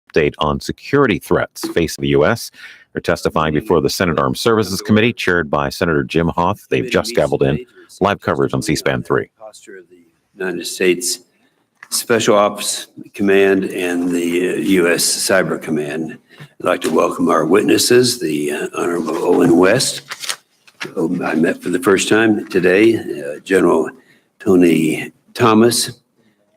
update on security threats facing the U.S. They're testifying before the Senate Armed Services Committee, chaired by Senator Jim Hoth. They've just gavelled in. Live coverage on C-SPAN 3. Posture of the United States Special Ops Command and the U.S. Cyber Command. I'd like to welcome our witnesses, the Honorable Owen West, whom I met for the first time today, General Tony Thomas,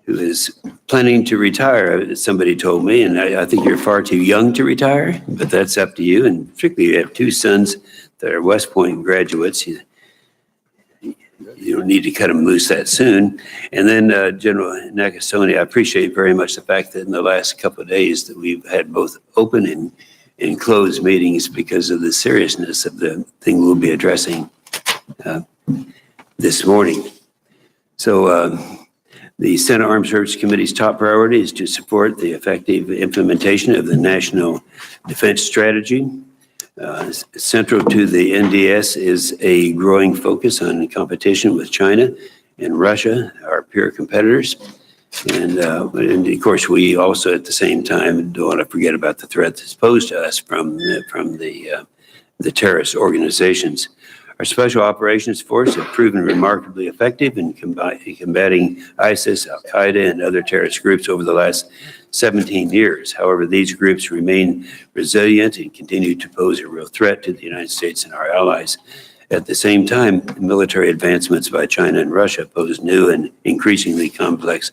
who is planning to retire, somebody told me, and I think you're far too young to retire, but that's up to you. And particularly you have two sons that are West Point graduates. You don't need to cut them loose that soon. And then General Nakasone, I appreciate very much the fact that in the last couple of days that we've had both open and closed meetings because of the seriousness of the thing we'll be addressing this morning. So the Senate Armed Services Committee's top priority is to support the effective implementation of the National Defense Strategy. Central to the NDS is a growing focus on competition with China and Russia, our peer competitors. And of course, we also at the same time don't want to forget about the threat that's posed to us from the terrorist organizations. Our Special Operations Force have proven remarkably effective in combating ISIS, Al-Qaeda, and other terrorist groups over the last 17 years. However, these groups remain resilient and continue to pose a real threat to the United States and our allies. At the same time, military advancements by China and Russia pose new and increasingly complex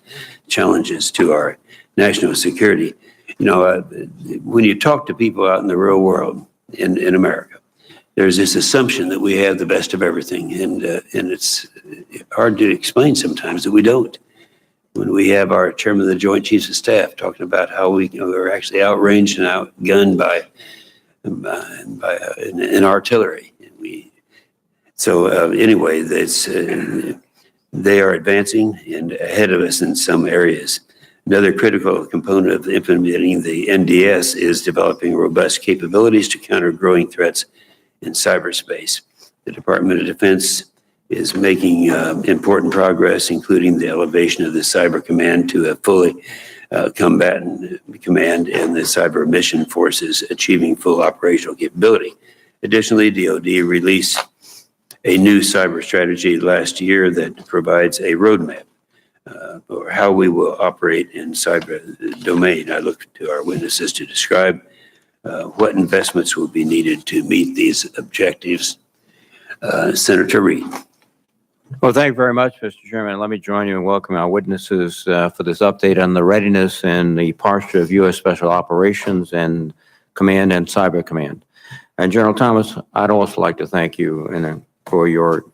challenges to our national security. You know, when you talk to people out in the real world, in America, there's this assumption that we have the best of everything, and it's hard to explain sometimes that we don't. When we have our chairman of the Joint Chiefs of Staff talking about how we're actually outranged and outgunned in artillery. Anyway, they are advancing and ahead of us in some areas. Another critical component of implementing the NDS is developing robust capabilities to counter growing threats in cyberspace. The Department of Defense is making important progress, including the elevation of the Cyber Command to a fully combatant command and the Cyber Mission Forces achieving full operational capability. Additionally, DoD released a new cyber strategy last year that provides a roadmap for how we will operate in cyber domain. I look to our witnesses to describe what investments will be needed to meet these objectives. Senator Reed. Well, thank you very much, Mr. Chairman. Let me join you in welcoming our witnesses for this update on the readiness and the posture of U.S. Special Operations and Command and Cyber Command. And General Thomas, I'd also like to thank you for your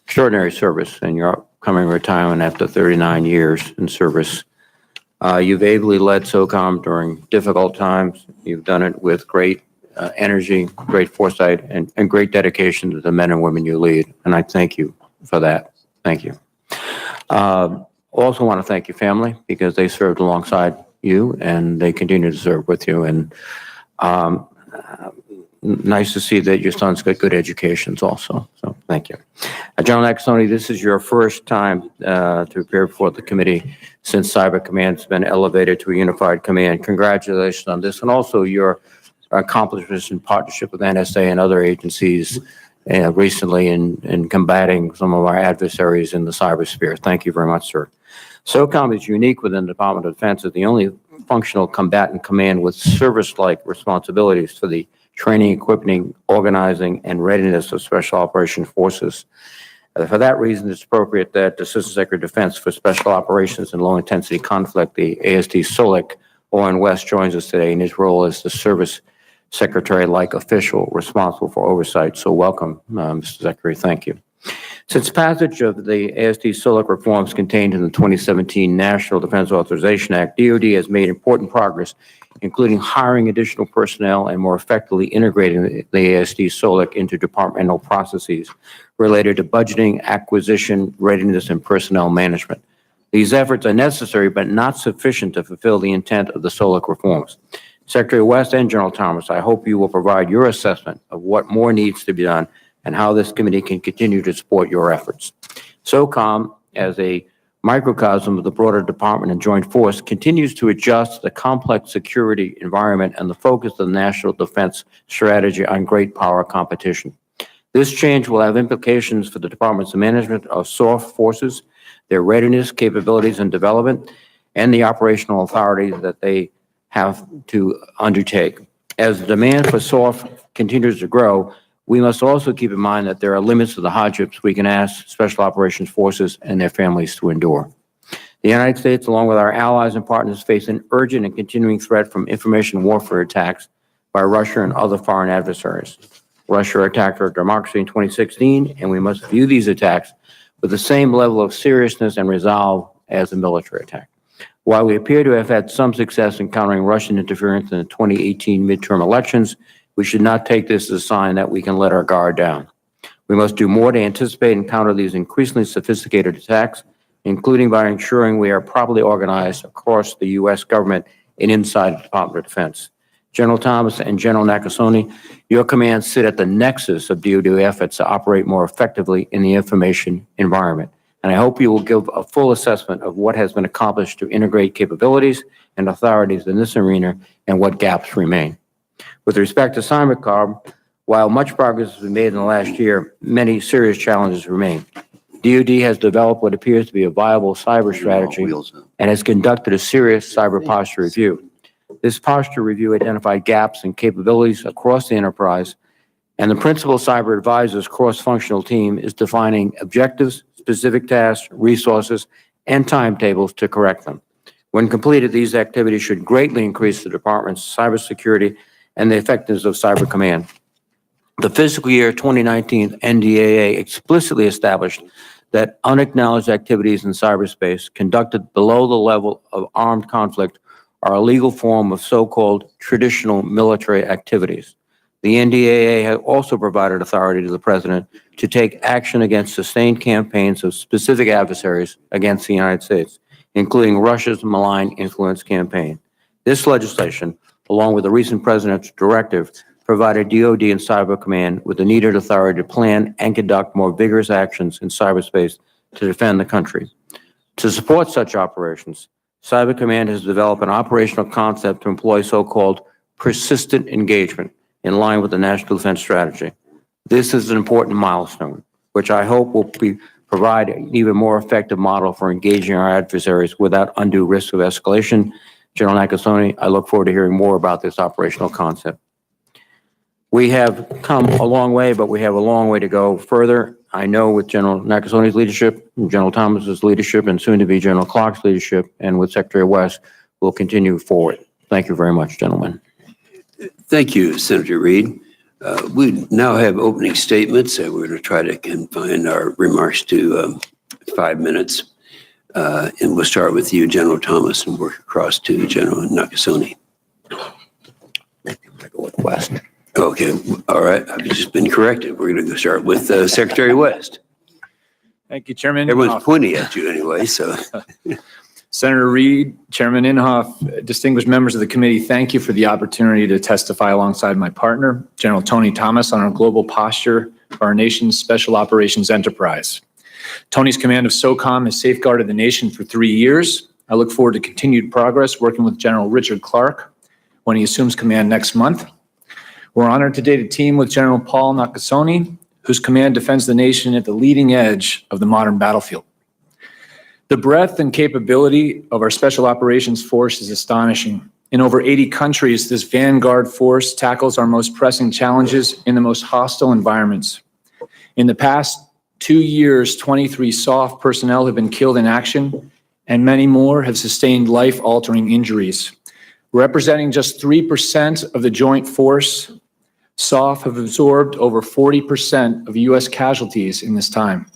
extraordinary service and your upcoming retirement after 39 years in service. You've ably led SOCOM during difficult times. You've done it with great energy, great foresight, and great dedication to the men and women you lead. And I thank you for that. Thank you. Also want to thank your family because they served alongside you and they continue to serve with you. And nice to see that your sons got good educations also. So thank you. General Nakasone, this is your first time to appear before the committee since Cyber Command has been elevated to a unified command. Congratulations on this and also your accomplishments in partnership with NSA and other agencies recently in combating some of our adversaries in the cybersphere. Thank you very much, sir. SOCOM is unique within the Department of Defense as the only functional combatant command with service-like responsibilities for the training, equipping, organizing, and readiness of Special Operations Forces. For that reason, it's appropriate that the Assistant Secretary of Defense for Special Operations and Low-Intensity Conflict, the ASD SOLIC, Owen West, joins us today in his role as the Service Secretary-like official responsible for oversight. So welcome, Mr. Secretary. Thank you. Since passage of the ASD SOLIC reforms contained in the 2017 National Defense Authorization Act, DoD has made important progress, including hiring additional personnel and more effectively integrating the ASD SOLIC into departmental processes related to budgeting, acquisition, readiness, and personnel management. These efforts are necessary but not sufficient to fulfill the intent of the SOLIC reforms. Secretary West and General Thomas, I hope you will provide your assessment of what more needs to be done and how this committee can continue to support your efforts. SOCOM, as a microcosm of the broader department and joint force, continues to adjust to the complex security environment and the focus of the national defense strategy on great power competition. This change will have implications for the department's management of soft forces, their readiness, capabilities, and development, and the operational authority that they have to undertake. As the demand for SOF continues to grow, we must also keep in mind that there are limits to the hardships we can ask Special Operations Forces and their families to endure. The United States, along with our allies and partners, face an urgent and continuing threat from information warfare attacks by Russia and other foreign adversaries. Russia attacked our democracy in 2016, and we must view these attacks with the same level of seriousness and resolve as a military attack. While we appear to have had some success in countering Russian interference in the 2018 midterm elections, we should not take this as a sign that we can let our guard down. We must do more to anticipate and counter these increasingly sophisticated attacks, including by ensuring we are properly organized across the U.S. government and inside the Department of Defense. General Thomas and General Nakasone, your commands sit at the nexus of DoD efforts to operate more effectively in the information environment. And I hope you will give a full assessment of what has been accomplished to integrate capabilities and authorities in this arena and what gaps remain. With respect to cybercrime, while much progress has been made in the last year, many serious challenges remain. DoD has developed what appears to be a viable cyber strategy and has conducted a serious cyber posture review. This posture review identified gaps and capabilities across the enterprise, and the principal cyber advisor's cross-functional team is defining objectives, specific tasks, resources, and timetables to correct them. When completed, these activities should greatly increase the department's cybersecurity and the effectiveness of Cyber Command. The fiscal year 2019 NDAA explicitly established that unacknowledged activities in cyberspace conducted below the level of armed conflict are a legal form of so-called traditional military activities. The NDAA has also provided authority to the President to take action against sustained campaigns of specific adversaries against the United States, including Russia's malign influence campaign. This legislation, along with the recent President's directive, provided DoD and Cyber Command with the needed authority to plan and conduct more vigorous actions in cyberspace to defend the country. To support such operations, Cyber Command has developed an operational concept to employ so-called persistent engagement in line with the National Defense Strategy. This is an important milestone, which I hope will provide an even more effective model for engaging our adversaries without undue risk of escalation. General Nakasone, I look forward to hearing more about this operational concept. We have come a long way, but we have a long way to go further. I know with General Nakasone's leadership, General Thomas's leadership, and soon to be General Clark's leadership, and with Secretary West, we'll continue forward. Thank you very much, gentlemen. Thank you, Senator Reed. We now have opening statements. We're going to try to confine our remarks to 5 minutes. And we'll start with you, General Thomas, and work across to General Nakasone. Go with West. Okay, all right. I've just been corrected. We're going to start with Secretary West. Thank you, Chairman. Everyone's pointing at you anyway, so. Senator Reed, Chairman Inhofe, distinguished members of the committee, thank you for the opportunity to testify alongside my partner, General Tony Thomas, on our global posture for our nation's Special Operations Enterprise. Tony's command of SOCOM has safeguarded the nation for 3 years. I look forward to continued progress working with General Richard Clark when he assumes command next month. We're honored today to team with General Paul Nakasone, whose command defends the nation at the leading edge of the modern battlefield. The breadth and capability of our Special Operations Force is astonishing. In over 80 countries, this vanguard force tackles our most pressing challenges in the most hostile environments. In the past 2 years, 23 SOF personnel have been killed in action, and many more have sustained life-altering injuries. Representing just 3% of the joint force, SOF have absorbed over 40% of U.S. casualties in this time.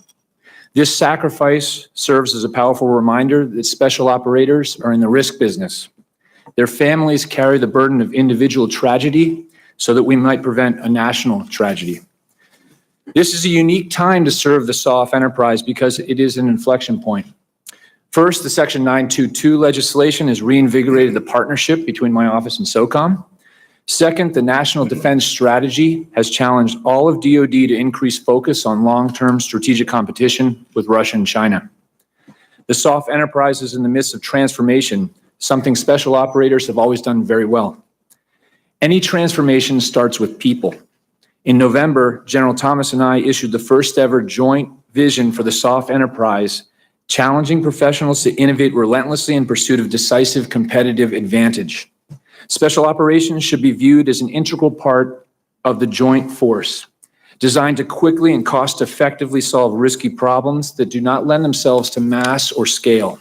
This sacrifice serves as a powerful reminder that special operators are in the risk business. Their families carry the burden of individual tragedy so that we might prevent a national tragedy. This is a unique time to serve the SOF enterprise because it is an inflection point. First, the Section 922 legislation has reinvigorated the partnership between my office and SOCOM. Second, the National Defense Strategy has challenged all of DoD to increase focus on long-term strategic competition with Russia and China. The SOF enterprise is in the midst of transformation, something special operators have always done very well. Any transformation starts with people. In November, General Thomas and I issued the first ever joint vision for the SOF enterprise, challenging professionals to innovate relentlessly in pursuit of decisive competitive advantage. Special operations should be viewed as an integral part of the joint force, designed to quickly and cost-effectively solve risky problems that do not lend themselves to mass or scale.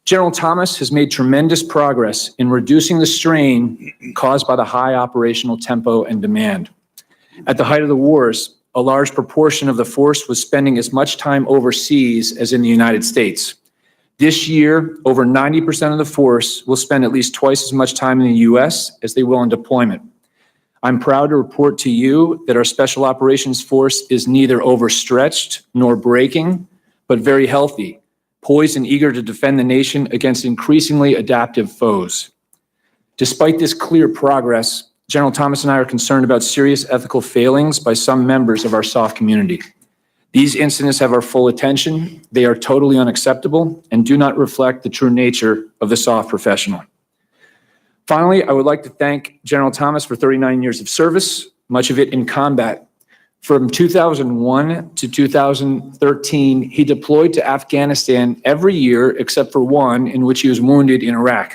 General Thomas has made tremendous progress in reducing the strain caused by the high operational tempo and demand. At the height of the wars, a large proportion of the force was spending as much time overseas as in the United States. This year, over 90% of the force will spend at least twice as much time in the U.S. as they will in deployment. I'm proud to report to you that our Special Operations Force is neither overstretched nor breaking, but very healthy, poised and eager to defend the nation against increasingly adaptive foes. Despite this clear progress, General Thomas and I are concerned about serious ethical failings by some members of our SOF community. These incidents have our full attention. They are totally unacceptable and do not reflect the true nature of the SOF professional. Finally, I would like to thank General Thomas for 39 years of service, much of it in combat. From 2001 to 2013, he deployed to Afghanistan every year except for one in which he was wounded in Iraq.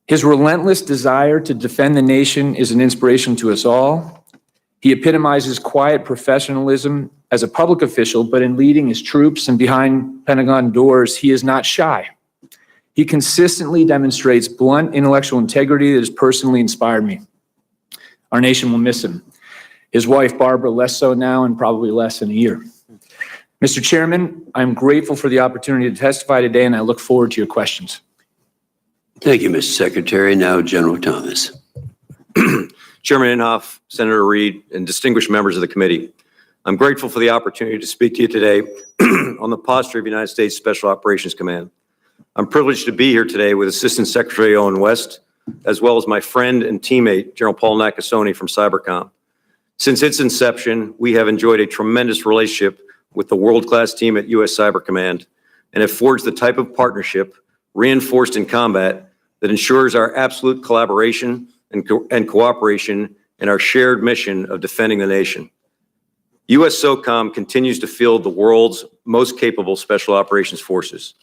His relentless desire to defend the nation is an inspiration to us all. He epitomizes quiet professionalism as a public official, but in leading his troops and behind Pentagon doors, he is not shy. He consistently demonstrates blunt intellectual integrity that has personally inspired me. Our nation will miss him. His wife, Barbara, less so now and probably less in a year. Mr. Chairman, I'm grateful for the opportunity to testify today, and I look forward to your questions. Thank you, Mr. Secretary. Now, General Thomas. Chairman Inhofe, Senator Reid, and distinguished members of the committee, I'm grateful for the opportunity to speak to you today on the posture of the United States Special Operations Command. I'm privileged to be here today with Assistant Secretary Owen West, as well as my friend and teammate, General Paul Nakasone from Cybercom. Since its inception, we have enjoyed a tremendous relationship with the world-class team at U.S. Cyber Command and have forged the type of partnership reinforced in combat that ensures our absolute collaboration and cooperation in our shared mission of defending the nation. U.S. SOCOM continues to field the world's most capable special operations forces.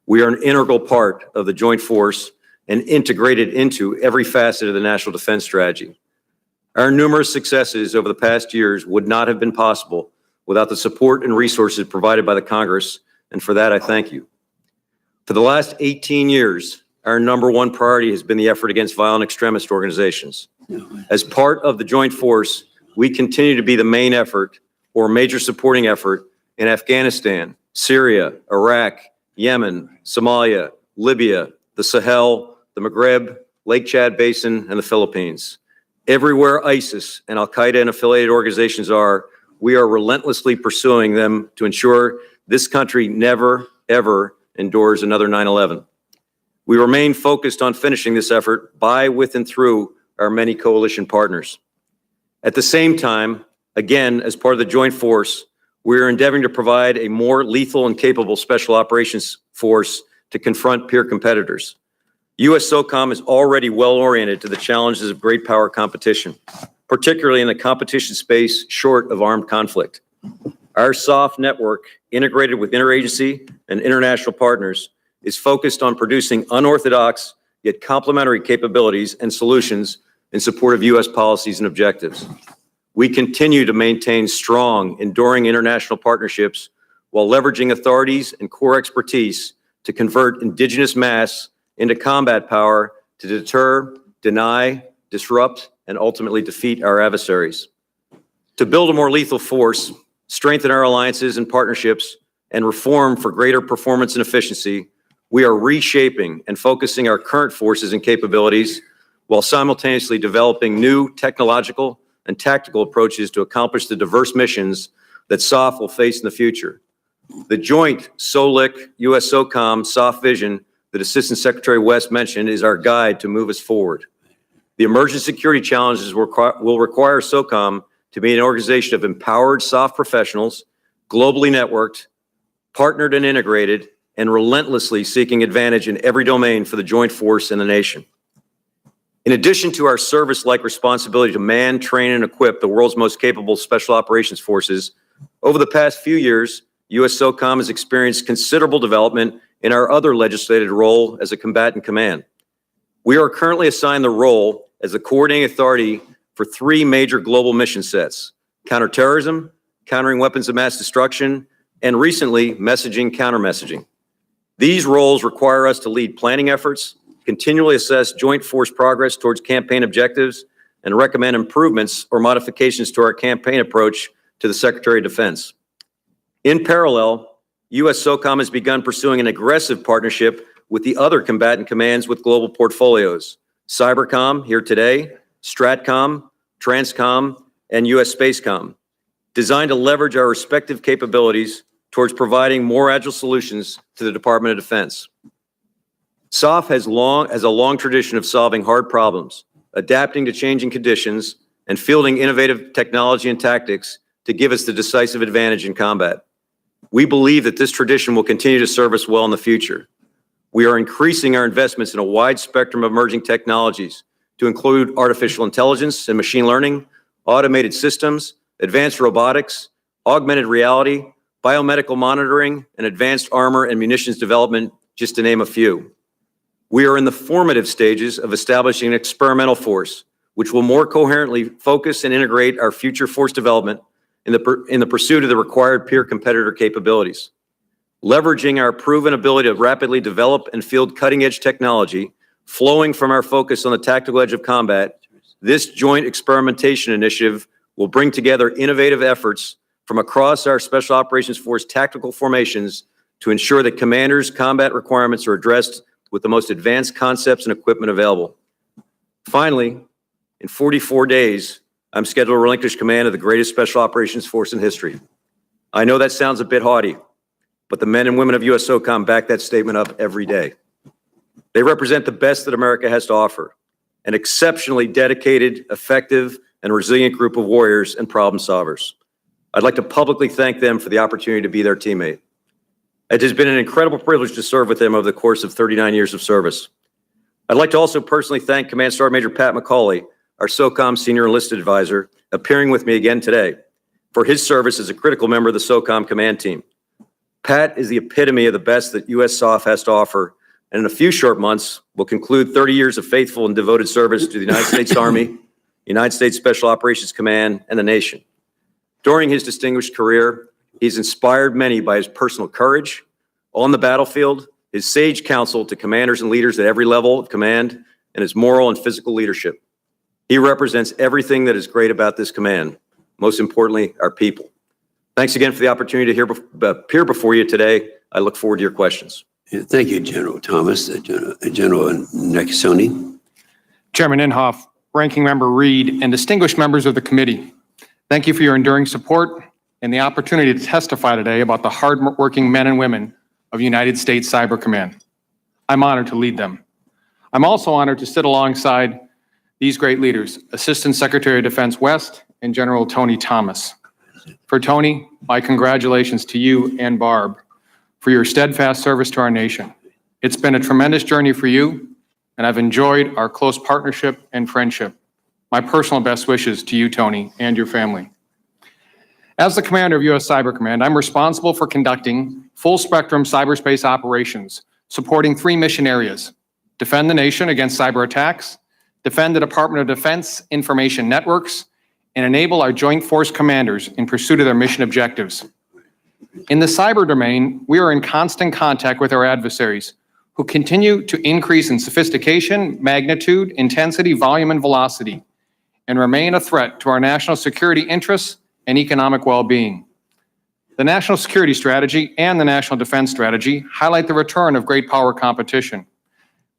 We are an integral part of the joint force and integrated into every facet of the national defense strategy. Our numerous successes over the past years would not have been possible without the support and resources provided by the Congress, and for that I thank you. For the last 18 years, our number one priority has been the effort against violent extremist organizations. As part of the joint force, we continue to be the main effort or major supporting effort in Afghanistan, Syria, Iraq, Yemen, Somalia, Libya, the Sahel, the Maghreb, Lake Chad Basin, and the Philippines. Everywhere ISIS and Al-Qaeda and affiliated organizations are, we are relentlessly pursuing them to ensure this country never, ever endures another 9/11. We remain focused on finishing this effort by, with, and through our many coalition partners. At the same time, again, as part of the joint force, we are endeavoring to provide a more lethal and capable special operations force to confront peer competitors. U.S. SOCOM is already well-oriented to the challenges of great power competition, particularly in the competition space short of armed conflict. Our SOF network, integrated with interagency and international partners, is focused on producing unorthodox yet complementary capabilities and solutions in support of U.S. policies and objectives. We continue to maintain strong, enduring international partnerships while leveraging authorities and core expertise to convert indigenous mass into combat power to deter, deny, disrupt, and ultimately defeat our adversaries. To build a more lethal force, strengthen our alliances and partnerships, and reform for greater performance and efficiency, we are reshaping and focusing our current forces and capabilities while simultaneously developing new technological and tactical approaches to accomplish the diverse missions that SOF will face in the future. The joint SOLIC U.S. SOCOM SOF vision that Assistant Secretary West mentioned is our guide to move us forward. The emerging security challenges will require SOCOM to be an organization of empowered SOF professionals, globally networked, partnered and integrated, and relentlessly seeking advantage in every domain for the joint force and the nation. In addition to our service-like responsibility to man, train, and equip the world's most capable special operations forces, over the past few years, U.S. SOCOM has experienced considerable development in our other legislated role as a combatant command. We are currently assigned the role as the coordinating authority for 3 major global mission sets: counterterrorism, countering weapons of mass destruction, and recently, messaging countermessaging. These roles require us to lead planning efforts, continually assess joint force progress towards campaign objectives, and recommend improvements or modifications to our campaign approach to the Secretary of Defense. In parallel, U.S. SOCOM has begun pursuing an aggressive partnership with the other combatant commands with global portfolios: Cybercom, here today, Stratcom, Transcom, and U.S. Spacecom, designed to leverage our respective capabilities towards providing more agile solutions to the Department of Defense. SOF has a long tradition of solving hard problems, adapting to changing conditions, and fielding innovative technology and tactics to give us the decisive advantage in combat. We believe that this tradition will continue to serve us well in the future. We are increasing our investments in a wide spectrum of emerging technologies to include artificial intelligence and machine learning, automated systems, advanced robotics, augmented reality, biomedical monitoring, and advanced armor and munitions development, just to name a few. We are in the formative stages of establishing an experimental force, which will more coherently focus and integrate our future force development in the pursuit of the required peer competitor capabilities. Leveraging our proven ability to rapidly develop and field cutting-edge technology, flowing from our focus on the tactical edge of combat, this joint experimentation initiative will bring together innovative efforts from across our Special Operations Force tactical formations to ensure that commanders' combat requirements are addressed with the most advanced concepts and equipment available. Finally, in 44 days, I'm scheduled to relinquish command of the greatest Special Operations Force in history. I know that sounds a bit haughty, but the men and women of U.S. SOCOM back that statement up every day. They represent the best that America has to offer: an exceptionally dedicated, effective, and resilient group of warriors and problem solvers. I'd like to publicly thank them for the opportunity to be their teammate. It has been an incredible privilege to serve with them over the course of 39 years of service. I'd like to also personally thank Command Sergeant Major Pat McCauley, our SOCOM Senior Enlisted Advisor, appearing with me again today, for his service as a critical member of the SOCOM command team. Pat is the epitome of the best that U.S. SOF has to offer, and in a few short months will conclude 30 years of faithful and devoted service to the United States Army, United States Special Operations Command, and the nation. During his distinguished career, he's inspired many by his personal courage on the battlefield, his sage counsel to commanders and leaders at every level of command, and his moral and physical leadership. He represents everything that is great about this command, most importantly, our people. Thanks again for the opportunity to appear before you today. I look forward to your questions. Yeah, thank you, General Thomas. General Nakasone. Chairman Inhofe, Ranking Member Reed, and distinguished members of the committee, thank you for your enduring support and the opportunity to testify today about the hard-working men and women of United States Cyber Command. I'm honored to lead them. I'm also honored to sit alongside these great leaders, Assistant Secretary of Defense West and General Tony Thomas. For Tony, my congratulations to you and Barb for your steadfast service to our nation. It's been a tremendous journey for you, and I've enjoyed our close partnership and friendship. My personal best wishes to you, Tony, and your family. As the commander of U.S. Cyber Command, I'm responsible for conducting full-spectrum cyberspace operations, supporting 3 mission areas: defend the nation against cyber attacks, defend the Department of Defense information networks, and enable our joint force commanders in pursuit of their mission objectives. In the cyber domain, we are in constant contact with our adversaries, who continue to increase in sophistication, magnitude, intensity, volume, and velocity, and remain a threat to our national security interests and economic well-being. The National Security Strategy and the National Defense Strategy highlight the return of great power competition.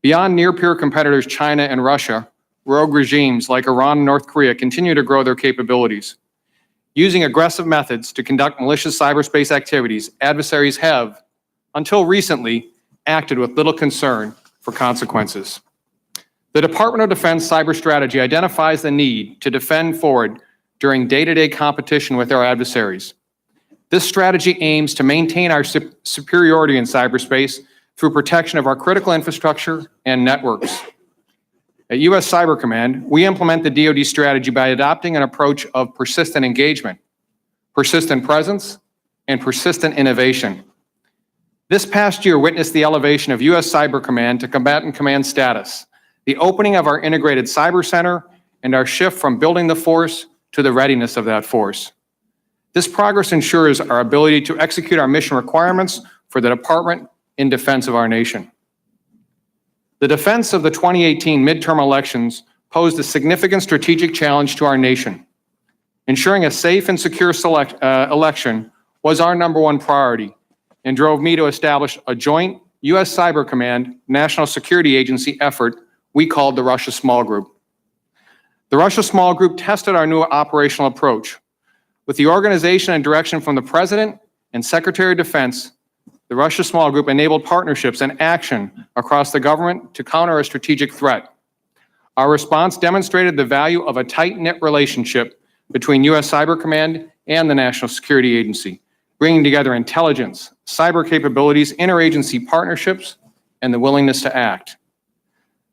Beyond near-peer competitors China and Russia, rogue regimes like Iran and North Korea continue to grow their capabilities. Using aggressive methods to conduct malicious cyberspace activities, adversaries have, until recently, acted with little concern for consequences. The Department of Defense Cyber Strategy identifies the need to defend forward during day-to-day competition with our adversaries. This strategy aims to maintain our superiority in cyberspace through protection of our critical infrastructure and networks. At U.S. Cyber Command, we implement the DoD strategy by adopting an approach of persistent engagement, persistent presence, and persistent innovation. This past year witnessed the elevation of U.S. Cyber Command to combatant command status, the opening of our integrated cyber center, and our shift from building the force to the readiness of that force. This progress ensures our ability to execute our mission requirements for the department in defense of our nation. The defense of the 2018 midterm elections posed a significant strategic challenge to our nation. Ensuring a safe and secure election was our #1 priority and drove me to establish a joint U.S. Cyber Command National Security Agency effort we called the Russia Small Group. The Russia Small Group tested our new operational approach. With the organization and direction from the President and Secretary of Defense, the Russia Small Group enabled partnerships and action across the government to counter a strategic threat. Our response demonstrated the value of a tight-knit relationship between U.S. Cyber Command and the National Security Agency, bringing together intelligence, cyber capabilities, interagency partnerships, and the willingness to act.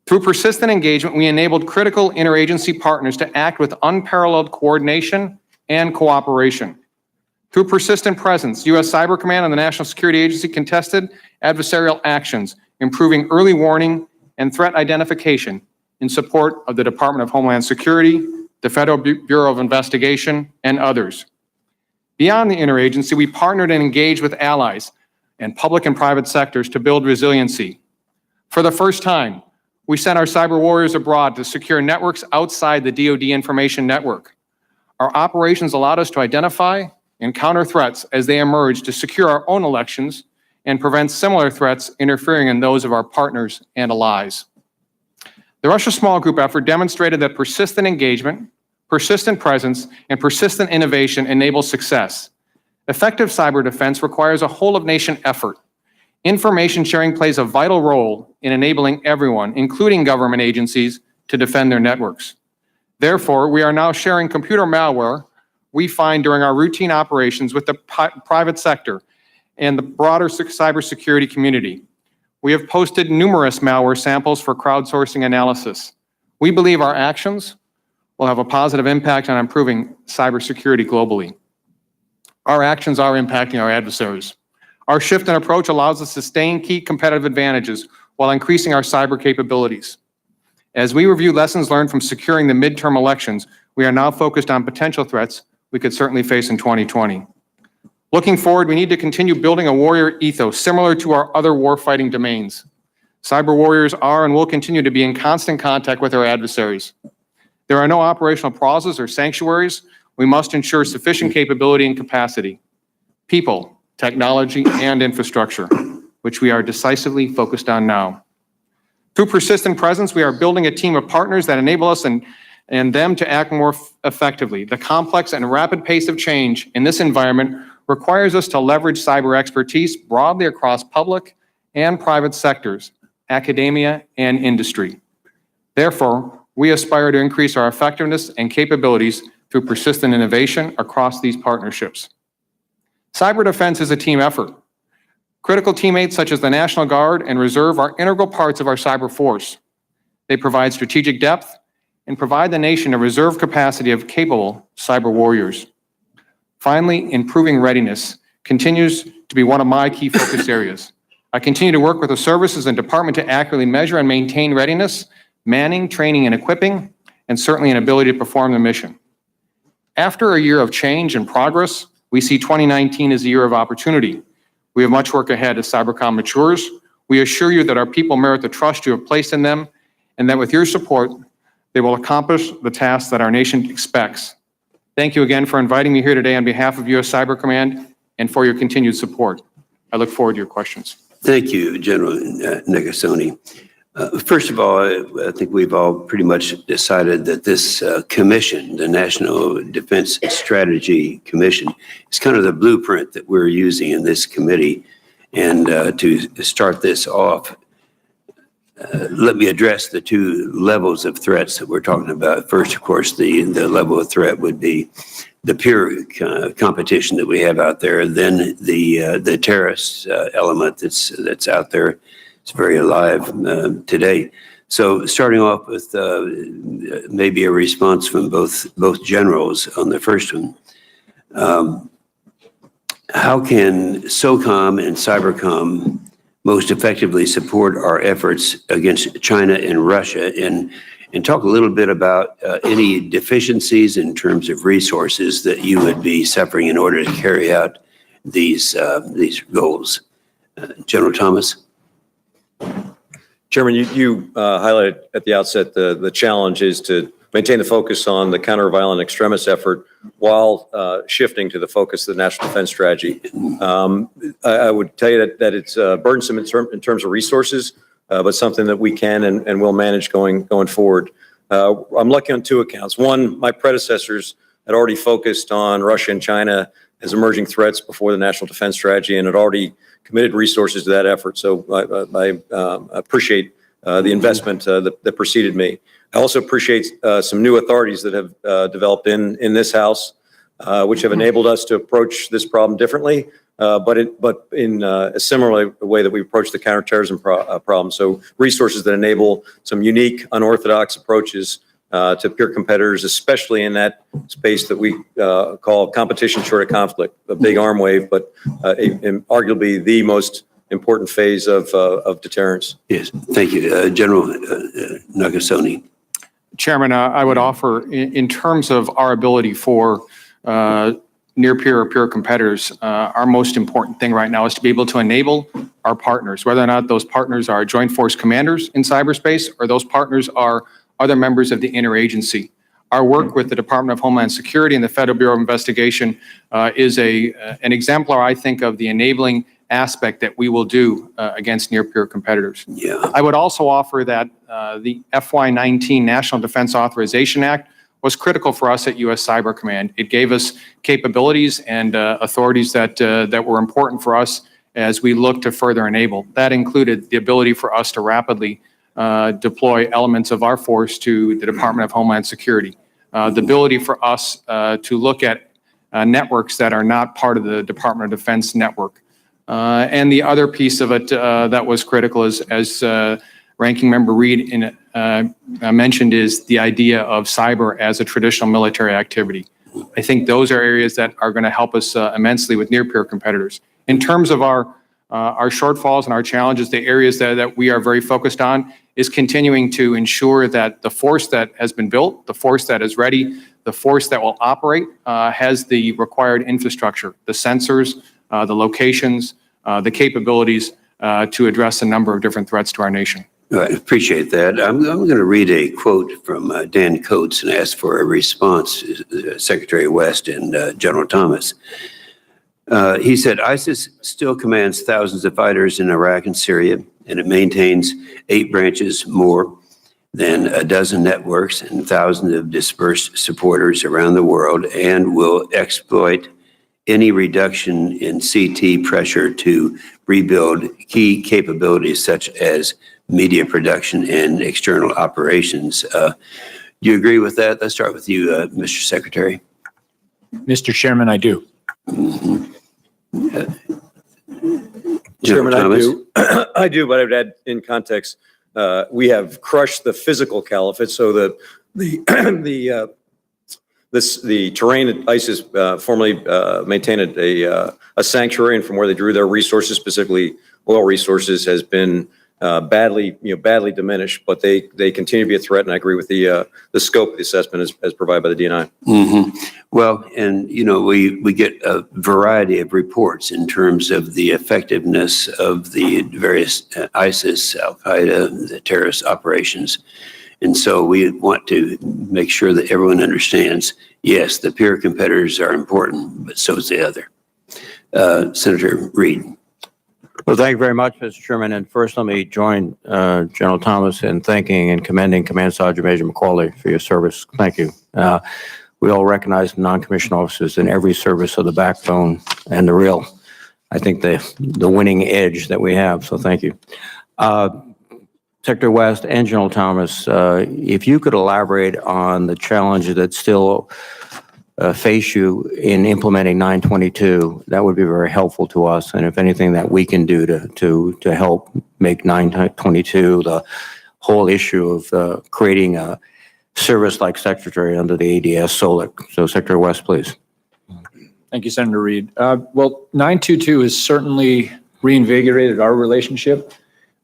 Through persistent engagement, we enabled critical interagency partners to act with unparalleled coordination and cooperation. Through persistent presence, U.S. Cyber Command and the National Security Agency contested adversarial actions, improving early warning and threat identification in support of the Department of Homeland Security, the Federal Bureau of Investigation, and others. Beyond the interagency, we partnered and engaged with allies and public and private sectors to build resiliency. For the first time, we sent our cyber warriors abroad to secure networks outside the DoD information network. Our operations allowed us to identify and counter threats as they emerge to secure our own elections and prevent similar threats interfering in those of our partners and allies. The Russia Small Group effort demonstrated that persistent engagement, persistent presence, and persistent innovation enable success. Effective cyber defense requires a whole-of-nation effort. Information sharing plays a vital role in enabling everyone, including government agencies, to defend their networks. Therefore, we are now sharing computer malware we find during our routine operations with the private sector and the broader cybersecurity community. We have posted numerous malware samples for crowdsourcing analysis. We believe our actions will have a positive impact on improving cybersecurity globally. Our actions are impacting our adversaries. Our shift in approach allows us to sustain key competitive advantages while increasing our cyber capabilities. As we review lessons learned from securing the midterm elections, we are now focused on potential threats we could certainly face in 2020. Looking forward, we need to continue building a warrior ethos similar to our other warfighting domains. Cyber warriors are and will continue to be in constant contact with our adversaries. There are no operational pauses or sanctuaries. We must ensure sufficient capability and capacity, people, technology, and infrastructure, which we are decisively focused on now. Through persistent presence, we are building a team of partners that enable us and them to act more effectively. The complex and rapid pace of change in this environment requires us to leverage cyber expertise broadly across public and private sectors, academia, and industry. Therefore, we aspire to increase our effectiveness and capabilities through persistent innovation across these partnerships. Cyber defense is a team effort. Critical teammates such as the National Guard and Reserve are integral parts of our cyber force. They provide strategic depth and provide the nation a reserve capacity of capable cyber warriors. Finally, improving readiness continues to be one of my key focus areas. I continue to work with the services and department to accurately measure and maintain readiness, manning, training, and equipping, and certainly an ability to perform the mission. After a year of change and progress, we see 2019 as a year of opportunity. We have much work ahead as Cybercom matures. We assure you that our people merit the trust you have placed in them, and that with your support, they will accomplish the tasks that our nation expects. Thank you again for inviting me here today on behalf of U.S. Cyber Command and for your continued support. I look forward to your questions. Thank you, General Necasone. First of all, I think we've all pretty much decided that this commission, the National Defense Strategy Commission, is kind of the blueprint that we're using in this committee. And to start this off, let me address the two levels of threats that we're talking about. First, of course, the level of threat would be the peer competition that we have out there, then the terrorist element that's out there is very alive today. So starting off with maybe a response from both generals on the first one. How can SOCOM and CyberCom most effectively support our efforts against China and Russia? And talk a little bit about any deficiencies in terms of resources that you would be suffering in order to carry out these goals. General Thomas. Chairman, you highlighted at the outset the challenge is to maintain the focus on the counter-violent extremist effort while shifting to the focus of the National Defense Strategy. I would tell you that it's burdensome in terms of resources, but something that we can and will manage going forward. I'm lucky on two accounts. One, my predecessors had already focused on Russia and China as emerging threats before the National Defense Strategy and had already committed resources to that effort. So I appreciate the investment that preceded me. I also appreciate some new authorities that have developed in this House, which have enabled us to approach this problem differently, but in a similar way that we approach the counterterrorism problem. So resources that enable some unique, unorthodox approaches to peer competitors, especially in that space that we call competition short of conflict, a big arm wave, but arguably the most important phase of deterrence. Yes, thank you. General Nakasone. Chairman, I would offer in terms of our ability for near peer or peer competitors, our most important thing right now is to be able to enable our partners, whether or not those partners are joint force commanders in cyberspace or those partners are other members of the interagency. Our work with the Department of Homeland Security and the Federal Bureau of Investigation is an exemplar, I think, of the enabling aspect that we will do against near peer competitors. Yeah. I would also offer that the FY19 National Defense Authorization Act was critical for us at U.S. Cyber Command. It gave us capabilities and authorities that were important for us as we look to further enable. That included the ability for us to rapidly deploy elements of our force to the Department of Homeland Security. The ability for us to look at networks that are not part of the Department of Defense network. And the other piece of it that was critical is, as Ranking Member Reed mentioned, is the idea of cyber as a traditional military activity. I think those are areas that are going to help us immensely with near-peer competitors. In terms of our shortfalls and our challenges, the areas that we are very focused on is continuing to ensure that the force that has been built, the force that is ready, the force that will operate has the required infrastructure, the sensors, the locations, the capabilities to address a number of different threats to our nation. All right, appreciate that. I'm going to read a quote from Dan Coates and ask for a response, Secretary West and General Thomas. He said, ISIS still commands thousands of fighters in Iraq and Syria, and it maintains 8 branches more than a dozen networks and thousands of dispersed supporters around the world, and will exploit any reduction in CT pressure to rebuild key capabilities such as media production and external operations. Do you agree with that? Let's start with you, Mr. Secretary. Mr. Chairman, I do. Chairman, Thomas? I do, but I would add in context, we have crushed the physical caliphate, so the terrain that ISIS formerly maintained a sanctuary, and from where they drew their resources, specifically oil resources, has been badly diminished. But they continue to be a threat, and I agree with the scope of the assessment as provided by the DNI. Mm-hmm. Well, and we get a variety of reports in terms of the effectiveness of the various ISIS, Al Qaeda, the terrorist operations. And so we want to make sure that everyone understands, yes, the peer competitors are important, but so is the other. Senator Reed. Well, thank you very much, Mr. Chairman. And first, let me join General Thomas in thanking and commending Command Sergeant Major McCauley for your service. Thank you. We all recognize non-commissioned officers in every service of the backbone and the real, I think, the winning edge that we have. So thank you. Secretary West and General Thomas, if you could elaborate on the challenge that still face you in implementing 922, that would be very helpful to us. And if anything that we can do to help make 922 the whole issue of creating a service-like secretary under the ADS SOLIC. So Secretary West, please. Thank you, Senator Reed. Well, 922 has certainly reinvigorated our relationship,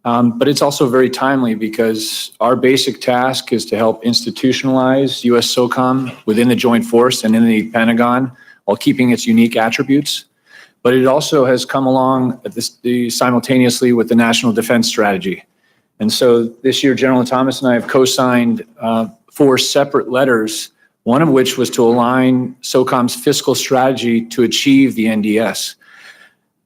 but it's also very timely because our basic task is to help institutionalize U.S. SOCOM within the Joint Force and in the Pentagon while keeping its unique attributes. But it also has come along simultaneously with the National Defense Strategy. And so this year, General Thomas and I have co-signed 4 separate letters, one of which was to align SOCOM's fiscal strategy to achieve the NDS.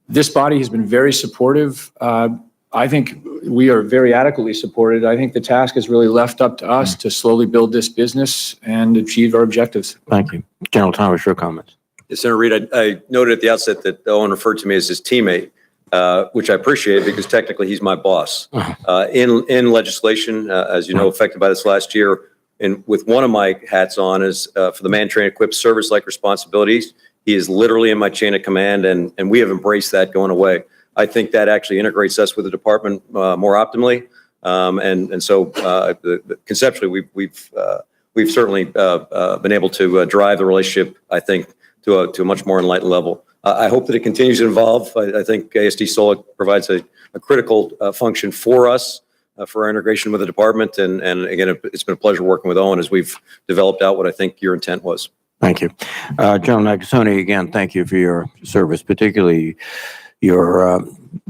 This body has been very supportive. I think we are very adequately supported. I think the task is really left up to us to slowly build this business and achieve our objectives. Thank you. General Thomas, your comments. Yes, Senator Reed, I noted at the outset that Owen referred to me as his teammate, which I appreciate because technically he's my boss. In legislation, as you know, affected by this last year, and with one of my hats on is for the man, train, equip service-like responsibilities. He is literally in my chain of command, and we have embraced that going away. I think that actually integrates us with the department more optimally, and so conceptually, we've certainly been able to drive the relationship, I think, to a much more enlightened level. I hope that it continues to evolve. I think ASD SOLIC provides a critical function for us for our integration with the department, and again, it's been a pleasure working with Owen as we've developed out what I think your intent was. Thank you. General Nakasone, again, thank you for your service, particularly your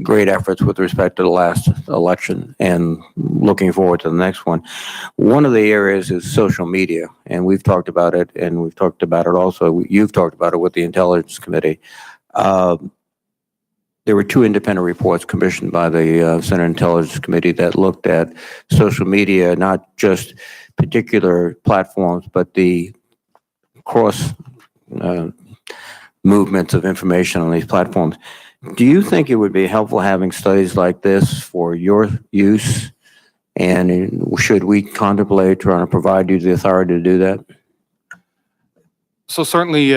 great efforts with respect to the last election and looking forward to the next one. One of the areas is social media, and we've talked about it, and we've talked about it also. You've talked about it with the Intelligence Committee. There were 2 independent reports commissioned by the Senate Intelligence Committee that looked at social media, not just particular platforms, but the cross movements of information on these platforms. Do you think it would be helpful having studies like this for your use? And should we contemplate trying to provide you the authority to do that? So certainly,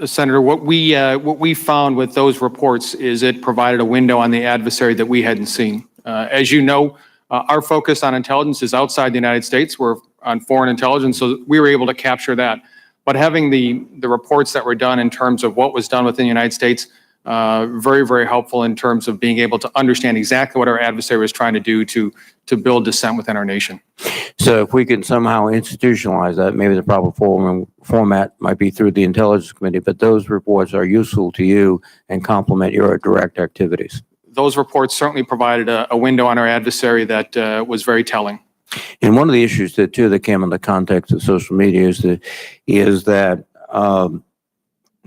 Senator, what we found with those reports is it provided a window on the adversary that we hadn't seen. As you know, our focus on intelligence is outside the United States. We're on foreign intelligence, so we were able to capture that. But having the reports that were done in terms of what was done within the United States, very, very helpful in terms of being able to understand exactly what our adversary was trying to do to build dissent within our nation. So if we can somehow institutionalize that, maybe the proper format might be through the Intelligence Committee, but those reports are useful to you and complement your direct activities. Those reports certainly provided a window on our adversary that was very telling. And one of the issues that came in the context of social media is that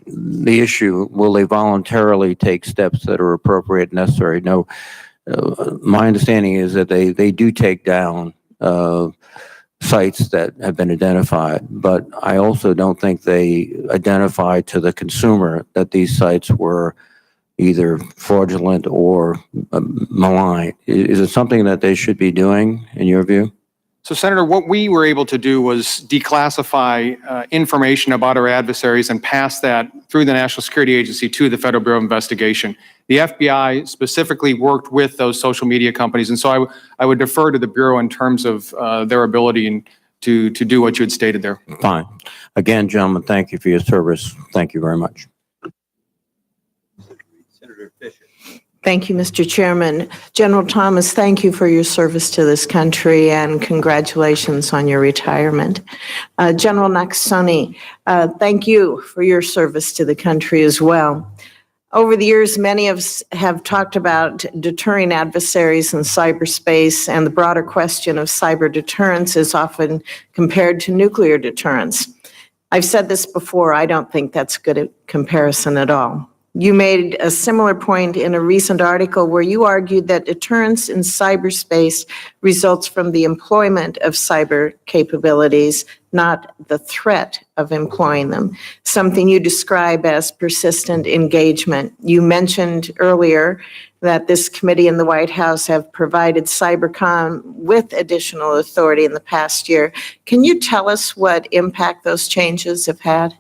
the issue, will they voluntarily take steps that are appropriate and necessary? No, my understanding is that they do take down sites that have been identified, but I also don't think they identify to the consumer that these sites were either fraudulent or malign. Is it something that they should be doing in your view? So, Senator, what we were able to do was declassify information about our adversaries and pass that through the National Security Agency to the Federal Bureau of Investigation. The FBI specifically worked with those social media companies, and so I would defer to the Bureau in terms of their ability to do what you had stated there. Fine. Again, gentlemen, thank you for your service. Thank you very much. Senator Fisher. Thank you, Mr. Chairman. General Thomas, thank you for your service to this country and congratulations on your retirement. General Nakasone, thank you for your service to the country as well. Over the years, many of us have talked about deterring adversaries in cyberspace, and the broader question of cyber deterrence is often compared to nuclear deterrence. I've said this before, I don't think that's a good comparison at all. You made a similar point in a recent article where you argued that deterrence in cyberspace results from the employment of cyber capabilities, not the threat of employing them, something you describe as persistent engagement. You mentioned earlier that this committee and the White House have provided Cybercom with additional authority in the past year. Can you tell us what impact those changes have had?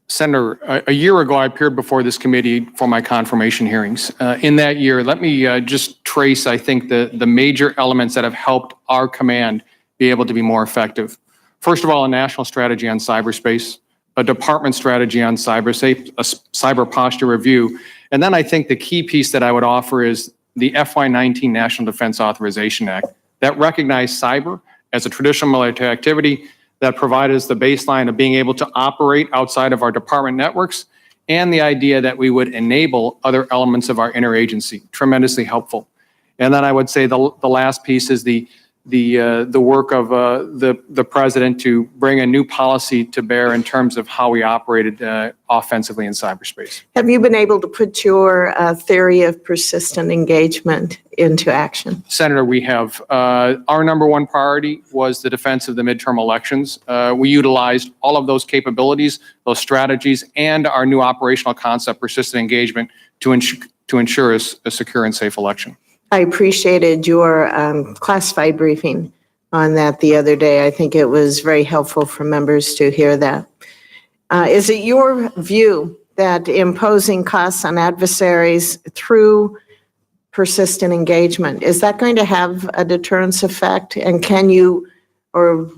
Senator, a year ago, I appeared before this committee for my confirmation hearings. In that year, let me just trace, I think, the major elements that have helped our command be able to be more effective. First of all, a national strategy on cyberspace, a department strategy on cyberspace, a cyber posture review. And then I think the key piece that I would offer is the FY19 National Defense Authorization Act that recognized cyber as a traditional military activity that provided us the baseline of being able to operate outside of our department networks, and the idea that we would enable other elements of our interagency. Tremendously helpful. And then I would say the last piece is the work of the president to bring a new policy to bear in terms of how we operated offensively in cyberspace. Have you been able to put your theory of persistent engagement into action? Senator, we have. Our number one priority was the defense of the midterm elections. We utilized all of those capabilities, those strategies, and our new operational concept, persistent engagement, to ensure a secure and safe election. I appreciated your classified briefing on that the other day. I think it was very helpful for members to hear that. Is it your view that imposing costs on adversaries through persistent engagement, is that going to have a deterrence effect? And can you, or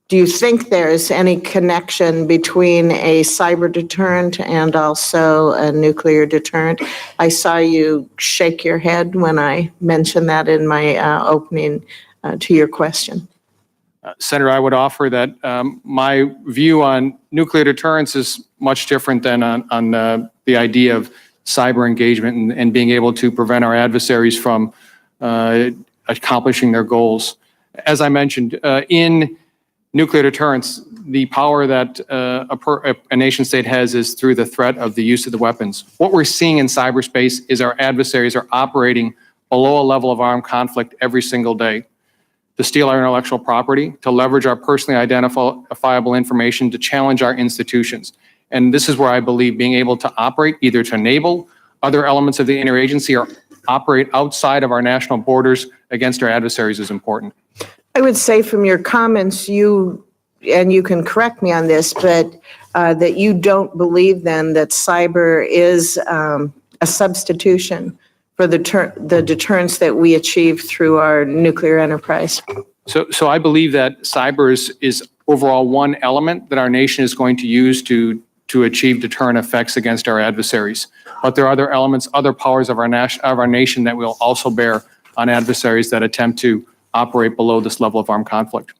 do you think there's any connection between a cyber deterrent and also a nuclear deterrent? I saw you shake your head when I mentioned that in my opening to your question. Senator, I would offer that my view on nuclear deterrence is much different than on the idea of cyber engagement and being able to prevent our adversaries from accomplishing their goals. As I mentioned, in nuclear deterrence, the power that a nation state has is through the threat of the use of the weapons. What we're seeing in cyberspace is our adversaries are operating below a level of armed conflict every single day to steal our intellectual property, to leverage our personally identifiable information, to challenge our institutions. And this is where I believe being able to operate either to enable other elements of the interagency or operate outside of our national borders against our adversaries is important. I would say from your comments, and you can correct me on this, but that you don't believe then that cyber is a substitution for the deterrence that we achieve through our nuclear enterprise. So I believe that cyber is overall one element that our nation is going to use to achieve deterrent effects against our adversaries. But there are other elements, other powers of our nation that will also bear on adversaries that attempt to operate below this level of armed conflict.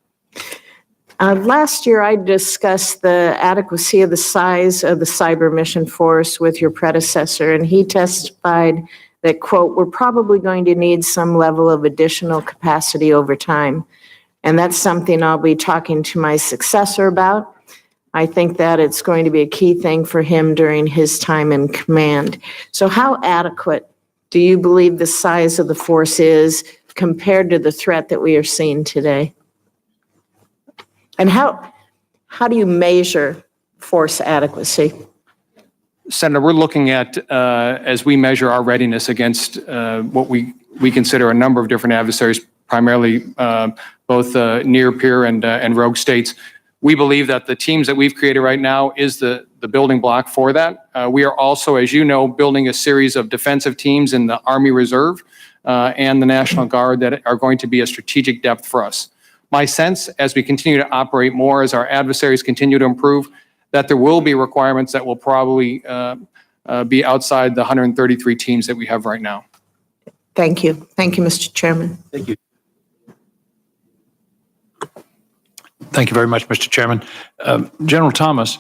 Last year, I discussed the adequacy of the size of the cyber mission force with your predecessor, and he testified that, quote, "We're probably going to need some level of additional capacity over time." And that's something I'll be talking to my successor about. I think that it's going to be a key thing for him during his time in command. So how adequate do you believe the size of the force is compared to the threat that we are seeing today? And how do you measure force adequacy? Senator, we're looking at, as we measure our readiness against what we consider a number of different adversaries, primarily both near peer and rogue states. We believe that the teams that we've created right now is the building block for that. We are also, as you know, building a series of defensive teams in the Army Reserve and the National Guard that are going to be a strategic depth for us. My sense, as we continue to operate more, as our adversaries continue to improve, that there will be requirements that will probably be outside the 133 teams that we have right now. Thank you. Thank you, Mr. Chairman. Thank you. Thank you very much, Mr. Chairman. General Thomas,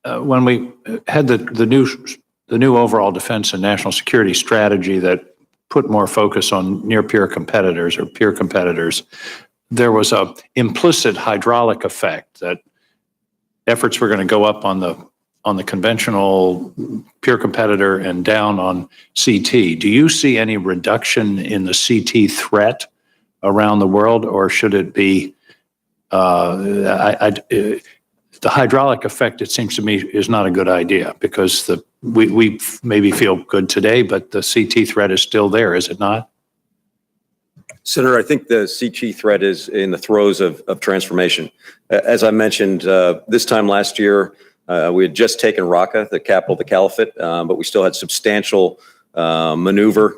when we had the new overall defense and national security strategy that put more focus on near-peer competitors or peer competitors, there was a implicit hydraulic effect that efforts were going to go up on the conventional peer competitor and down on CT. Do you see any reduction in the CT threat around the world, or should it be the hydraulic effect? It seems to me is not a good idea because we maybe feel good today, but the CT threat is still there, is it not? Senator, I think the CT threat is in the throes of transformation. As I mentioned, this time last year, We had just taken Raqqa, the capital of the caliphate, but we still had substantial maneuver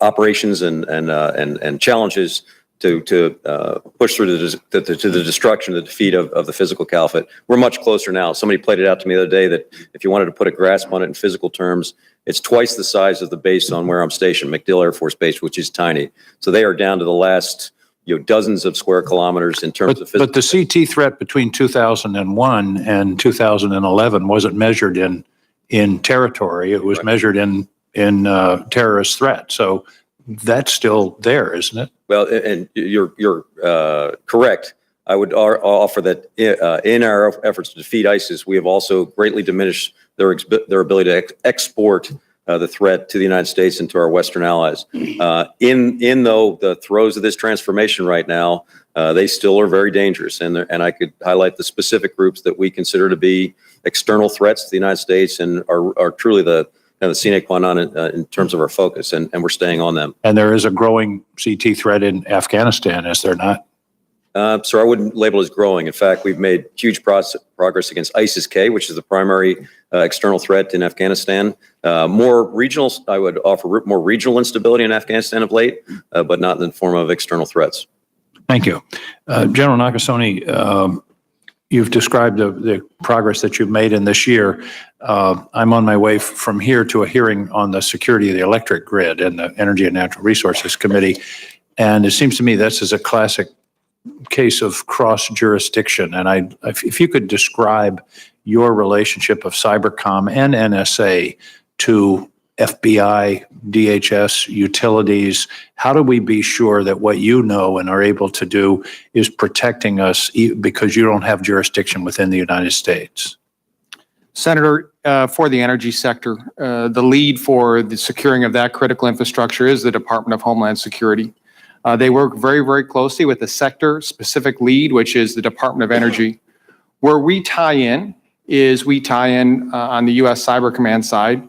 operations and challenges to push through to the destruction, the defeat of the physical caliphate. We're much closer now. Somebody played it out to me the other day that if you wanted to put a grasp on it in physical terms, it's twice the size of the base on where I'm stationed, MacDill Air Force Base, which is tiny. So they are down to the last dozens of square kilometers in terms of physical. But the CT threat between 2001 and 2011 wasn't measured in territory. It was measured in terrorist threat. So that's still there, isn't it? Well, and you're correct. I would offer that in our efforts to defeat ISIS, we have also greatly diminished their ability to export the threat to the United States and to our Western allies. In though the throes of this transformation right now, they still are very dangerous. And I could highlight the specific groups that we consider to be external threats to the United States and are truly the sine qua non in terms of our focus, and we're staying on them. And there is a growing CT threat in Afghanistan, is there not? So I wouldn't label it as growing. In fact, we've made huge progress against ISIS-K, which is the primary external threat in Afghanistan. More regional, I would offer more regional instability in Afghanistan of late, but not in the form of external threats. Thank you. General Nakasone, you've described the progress that you've made in this year. I'm on my way from here to a hearing on the security of the electric grid in the Energy and Natural Resources Committee. And it seems to me this is a classic case of cross-jurisdiction. And if you could describe your relationship of Cybercom and NSA to FBI, DHS, utilities, how do we be sure that what you know and are able to do is protecting us because you don't have jurisdiction within the United States? Senator, for the energy sector, the lead for the securing of that critical infrastructure is the Department of Homeland Security. They work very, very closely with the sector-specific lead, which is the Department of Energy. Where we tie in on the U.S. Cyber Command side,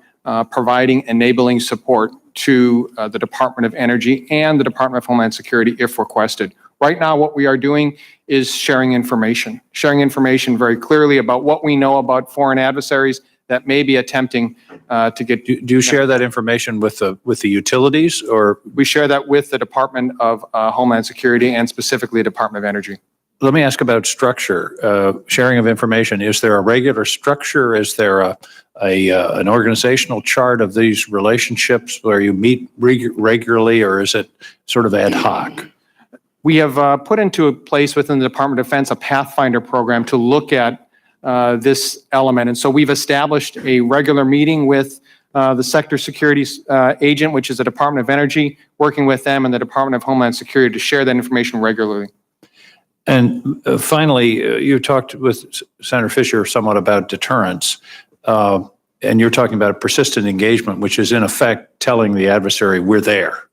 providing enabling support to the Department of Energy and the Department of Homeland Security if requested. Right now, what we are doing is sharing information very clearly about what we know about foreign adversaries that may be attempting to get. Do you share that information with the utilities, or? We share that with the Department of Homeland Security and specifically the Department of Energy. Let me ask about structure, sharing of information. Is there a regular structure? Is there an organizational chart of these relationships where you meet regularly, or is it sort of ad hoc? We have put into place within the Department of Defense a Pathfinder program to look at this element. And so we've established a regular meeting with the sector securities agent, which is the Department of Energy, working with them and the Department of Homeland Security to share that information regularly. And finally, you talked with Senator Fisher somewhat about deterrence, and you're talking about a persistent engagement, which is in effect telling the adversary we're there.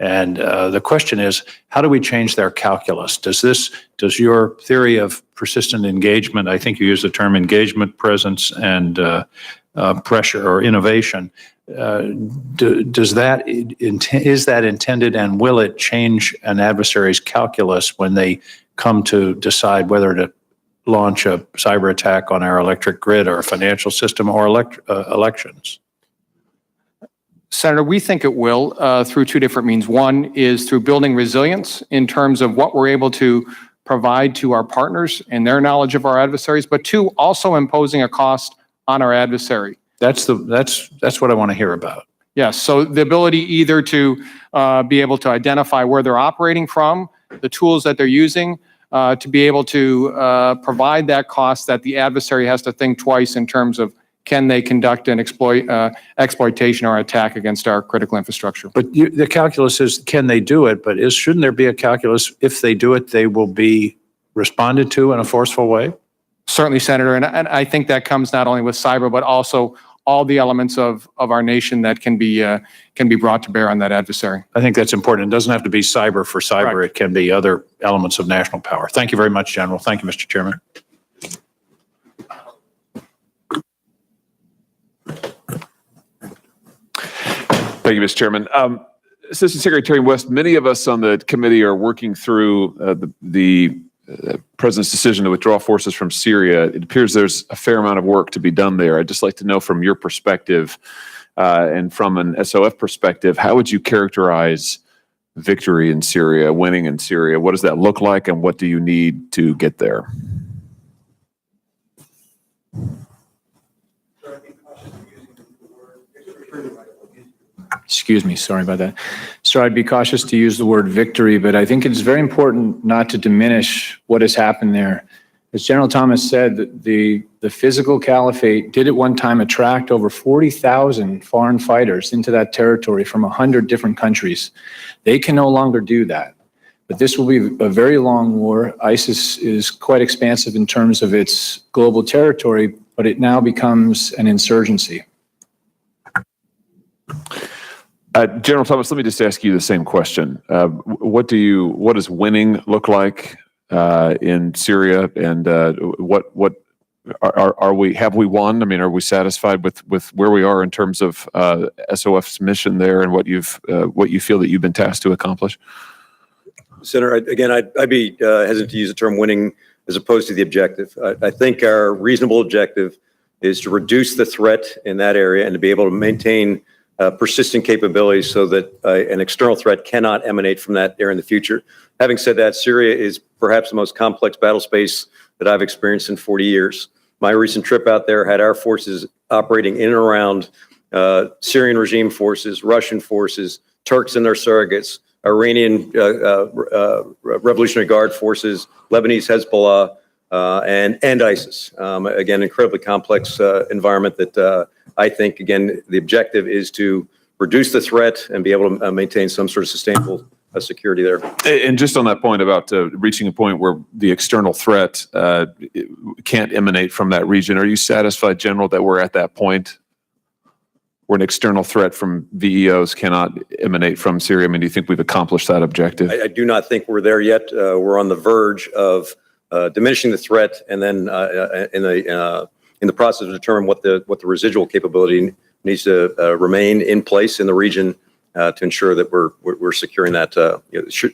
And the question is, how do we change their calculus? Does your theory of persistent engagement, I think you use the term engagement, presence, and pressure or innovation, is that intended, and will it change an adversary's calculus when they come to decide whether to launch a cyber attack on our electric grid or a financial system or elections? Senator, we think it will through two different means. One is through building resilience in terms of what we're able to provide to our partners and their knowledge of our adversaries, but two, also imposing a cost on our adversary. That's what I want to hear about. Yes, so the ability either to be able to identify where they're operating from, the tools that they're using, to be able to provide that cost that the adversary has to think twice in terms of can they conduct an exploitation or attack against our critical infrastructure. But the calculus is, can they do it? But shouldn't there be a calculus, if they do it, they will be responded to in a forceful way? Certainly, Senator, and I think that comes not only with cyber, but also all the elements of our nation that can be brought to bear on that adversary. I think that's important. It doesn't have to be cyber for cyber. Correct. It can be other elements of national power. Thank you very much, General. Thank you, Mr. Chairman. Thank you, Mr. Chairman. Assistant Secretary West, many of us on the committee are working through the President's decision to withdraw forces from Syria, it appears there's a fair amount of work to be done there. I'd just like to know from your perspective and from an SOF perspective, how would you characterize victory in Syria, winning in Syria? What does that look like, and what do you need to get there? Excuse me, sorry about that. So I'd be cautious to use the word victory, but I think it's very important not to diminish what has happened there. As General Thomas said, the physical caliphate did at one time attract over 40,000 foreign fighters into that territory from 100 different countries. They can no longer do that. But this will be a very long war. ISIS is quite expansive in terms of its global territory, but it now becomes an insurgency. General Thomas, let me just ask you the same question. What does winning look like in Syria, and have we won? I mean, are we satisfied with where we are in terms of SOF's mission there and what you feel that you've been tasked to accomplish? Senator, again, I'd be hesitant to use the term winning as opposed to the objective. I think our reasonable objective is to reduce the threat in that area and to be able to maintain persistent capabilities so that an external threat cannot emanate from that area in the future. Having said that, Syria is perhaps the most complex battle space that I've experienced in 40 years. My recent trip out there had our forces operating in and around Syrian regime forces, Russian forces, Turks and their surrogates, Iranian Revolutionary Guard forces, Lebanese Hezbollah, and ISIS. Again, incredibly complex environment that I think, again, the objective is to reduce the threat and be able to maintain some sort of sustainable security there. And just on that point about reaching a point where the external threat can't emanate from that region, are you satisfied, General, that we're at that point where an external threat from VEOs cannot emanate from Syria? I mean, do you think we've accomplished that objective? I do not think we're there yet. We're on the verge of diminishing the threat, and then in the process of determining what the residual capability needs to remain in place in the region to ensure that we're securing that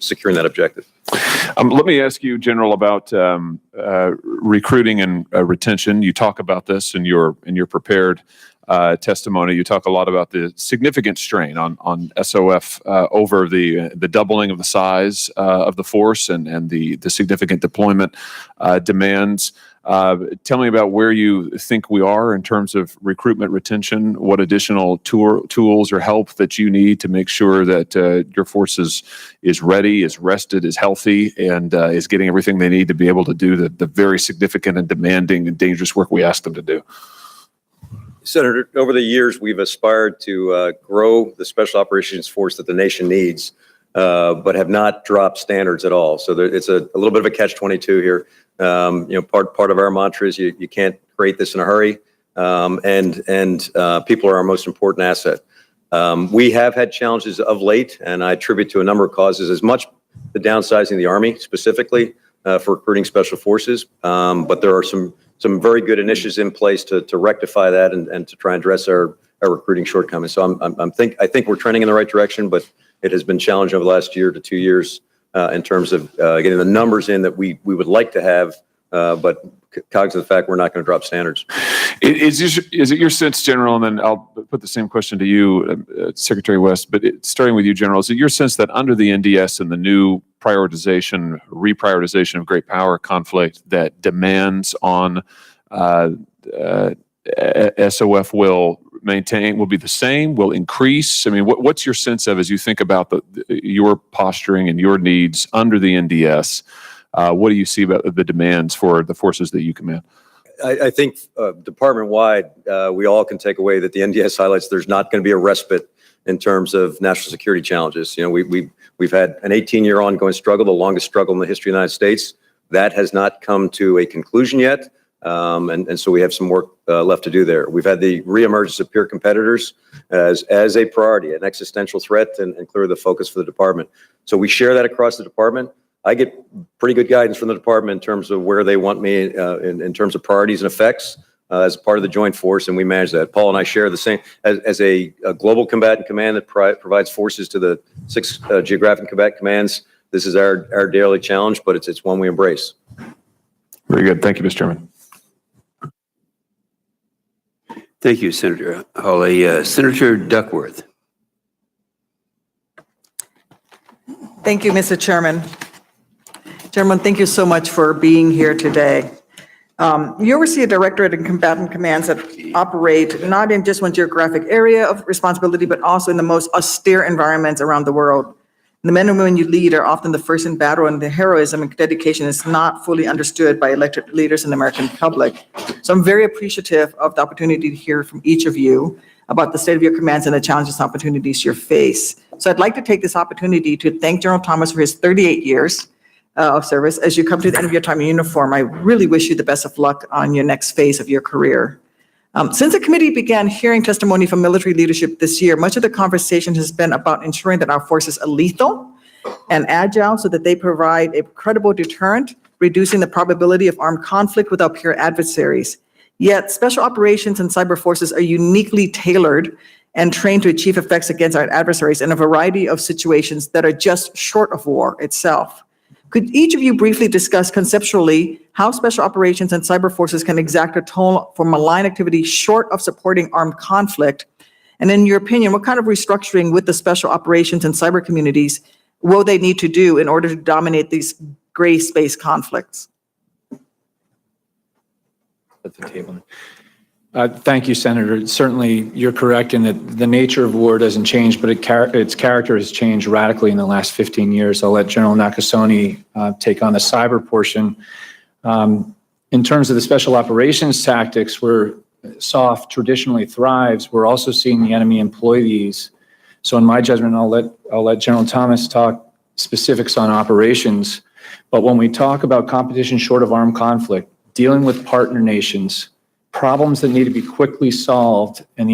securing that objective. Let me ask you, General, about recruiting and retention. You talk about this in your prepared testimony. You talk a lot about the significant strain on SOF over the doubling of the size of the force and the significant deployment demands. Tell me about where you think we are in terms of recruitment retention, what additional tools or help that you need to make sure that your force is ready, is rested, is healthy, and is getting everything they need to be able to do the very significant and demanding and dangerous work we ask them to do. Senator, over the years, we've aspired to grow the special operations force that the nation needs, but have not dropped standards at all. So it's a little bit of a catch-22 here. Part of our mantra is you can't create this in a hurry, and people are our most important asset. We have had challenges of late, and I attribute to a number of causes, as much the downsizing of the Army specifically for recruiting special forces, but there are some very good initiatives in place to rectify that and to try and address our recruiting shortcomings. So I think we're trending in the right direction, but it has been challenging over the last year to 2 years in terms of getting the numbers in that we would like to have, but cognizant of the fact we're not going to drop standards. Is it your sense, General, and then I'll put the same question to you, Secretary West, but starting with you, General, is it your sense that under the NDS and the new reprioritization of great power conflict that demands on SOF will be the same, will increase? I mean, what's your sense of, as you think about your posturing and your needs under the NDS, what do you see about the demands for the forces that you command? I think department-wide, we all can take away that the NDS highlights there's not going to be a respite in terms of national security challenges. We've had an 18-year ongoing struggle, the longest struggle in the history of the United States. That has not come to a conclusion yet, and so we have some work left to do there. We've had the reemergence of peer competitors as a priority, an existential threat, and clearly the focus for the department. So we share that across the department. I get pretty good guidance from the department in terms of where they want me in terms of priorities and effects as part of the joint force, and we manage that. Paul and I share the same as a global combatant command that provides forces to the 6 geographic combatant commands. This is our daily challenge, but it's one we embrace. Very good. Thank you, Mr. Chairman. Thank you, Senator Hawley. Senator Duckworth. Thank you, Mr. Chairman. Gentlemen, thank you so much for being here today. You oversee a directorate and combatant commands that operate not in just one geographic area of responsibility, but also in the most austere environments around the world. The men and women you lead are often the first in battle, and the heroism and dedication is not fully understood by elected leaders in the American public. So I'm very appreciative of the opportunity to hear from each of you about the state of your commands and the challenges and opportunities you face. So I'd like to take this opportunity to thank General Thomas for his 38 years of service. As you come to the end of your time in uniform, I really wish you the best of luck on your next phase of your career. Since the committee began hearing testimony from military leadership this year, much of the conversation has been about ensuring that our forces are lethal and agile so that they provide a credible deterrent, reducing the probability of armed conflict with our peer adversaries. Yet special operations and cyber forces are uniquely tailored and trained to achieve effects against our adversaries in a variety of situations that are just short of war itself. Could each of you briefly discuss conceptually how special operations and cyber forces can exact a toll for malign activity short of supporting armed conflict? And in your opinion, what kind of restructuring with the special operations and cyber communities will they need to do in order to dominate these gray space conflicts? At the table. Thank you, Senator. Certainly, you're correct in that the nature of war doesn't change, but its character has changed radically in the last 15 years. I'll let General Nakasone take on the cyber portion. In terms of the special operations tactics, where SOF traditionally thrives, we're also seeing the enemy employ these. So in my judgment, I'll let General Thomas talk specifics on operations. But when we talk about competition short of armed conflict, dealing with partner nations, problems that need to be quickly solved and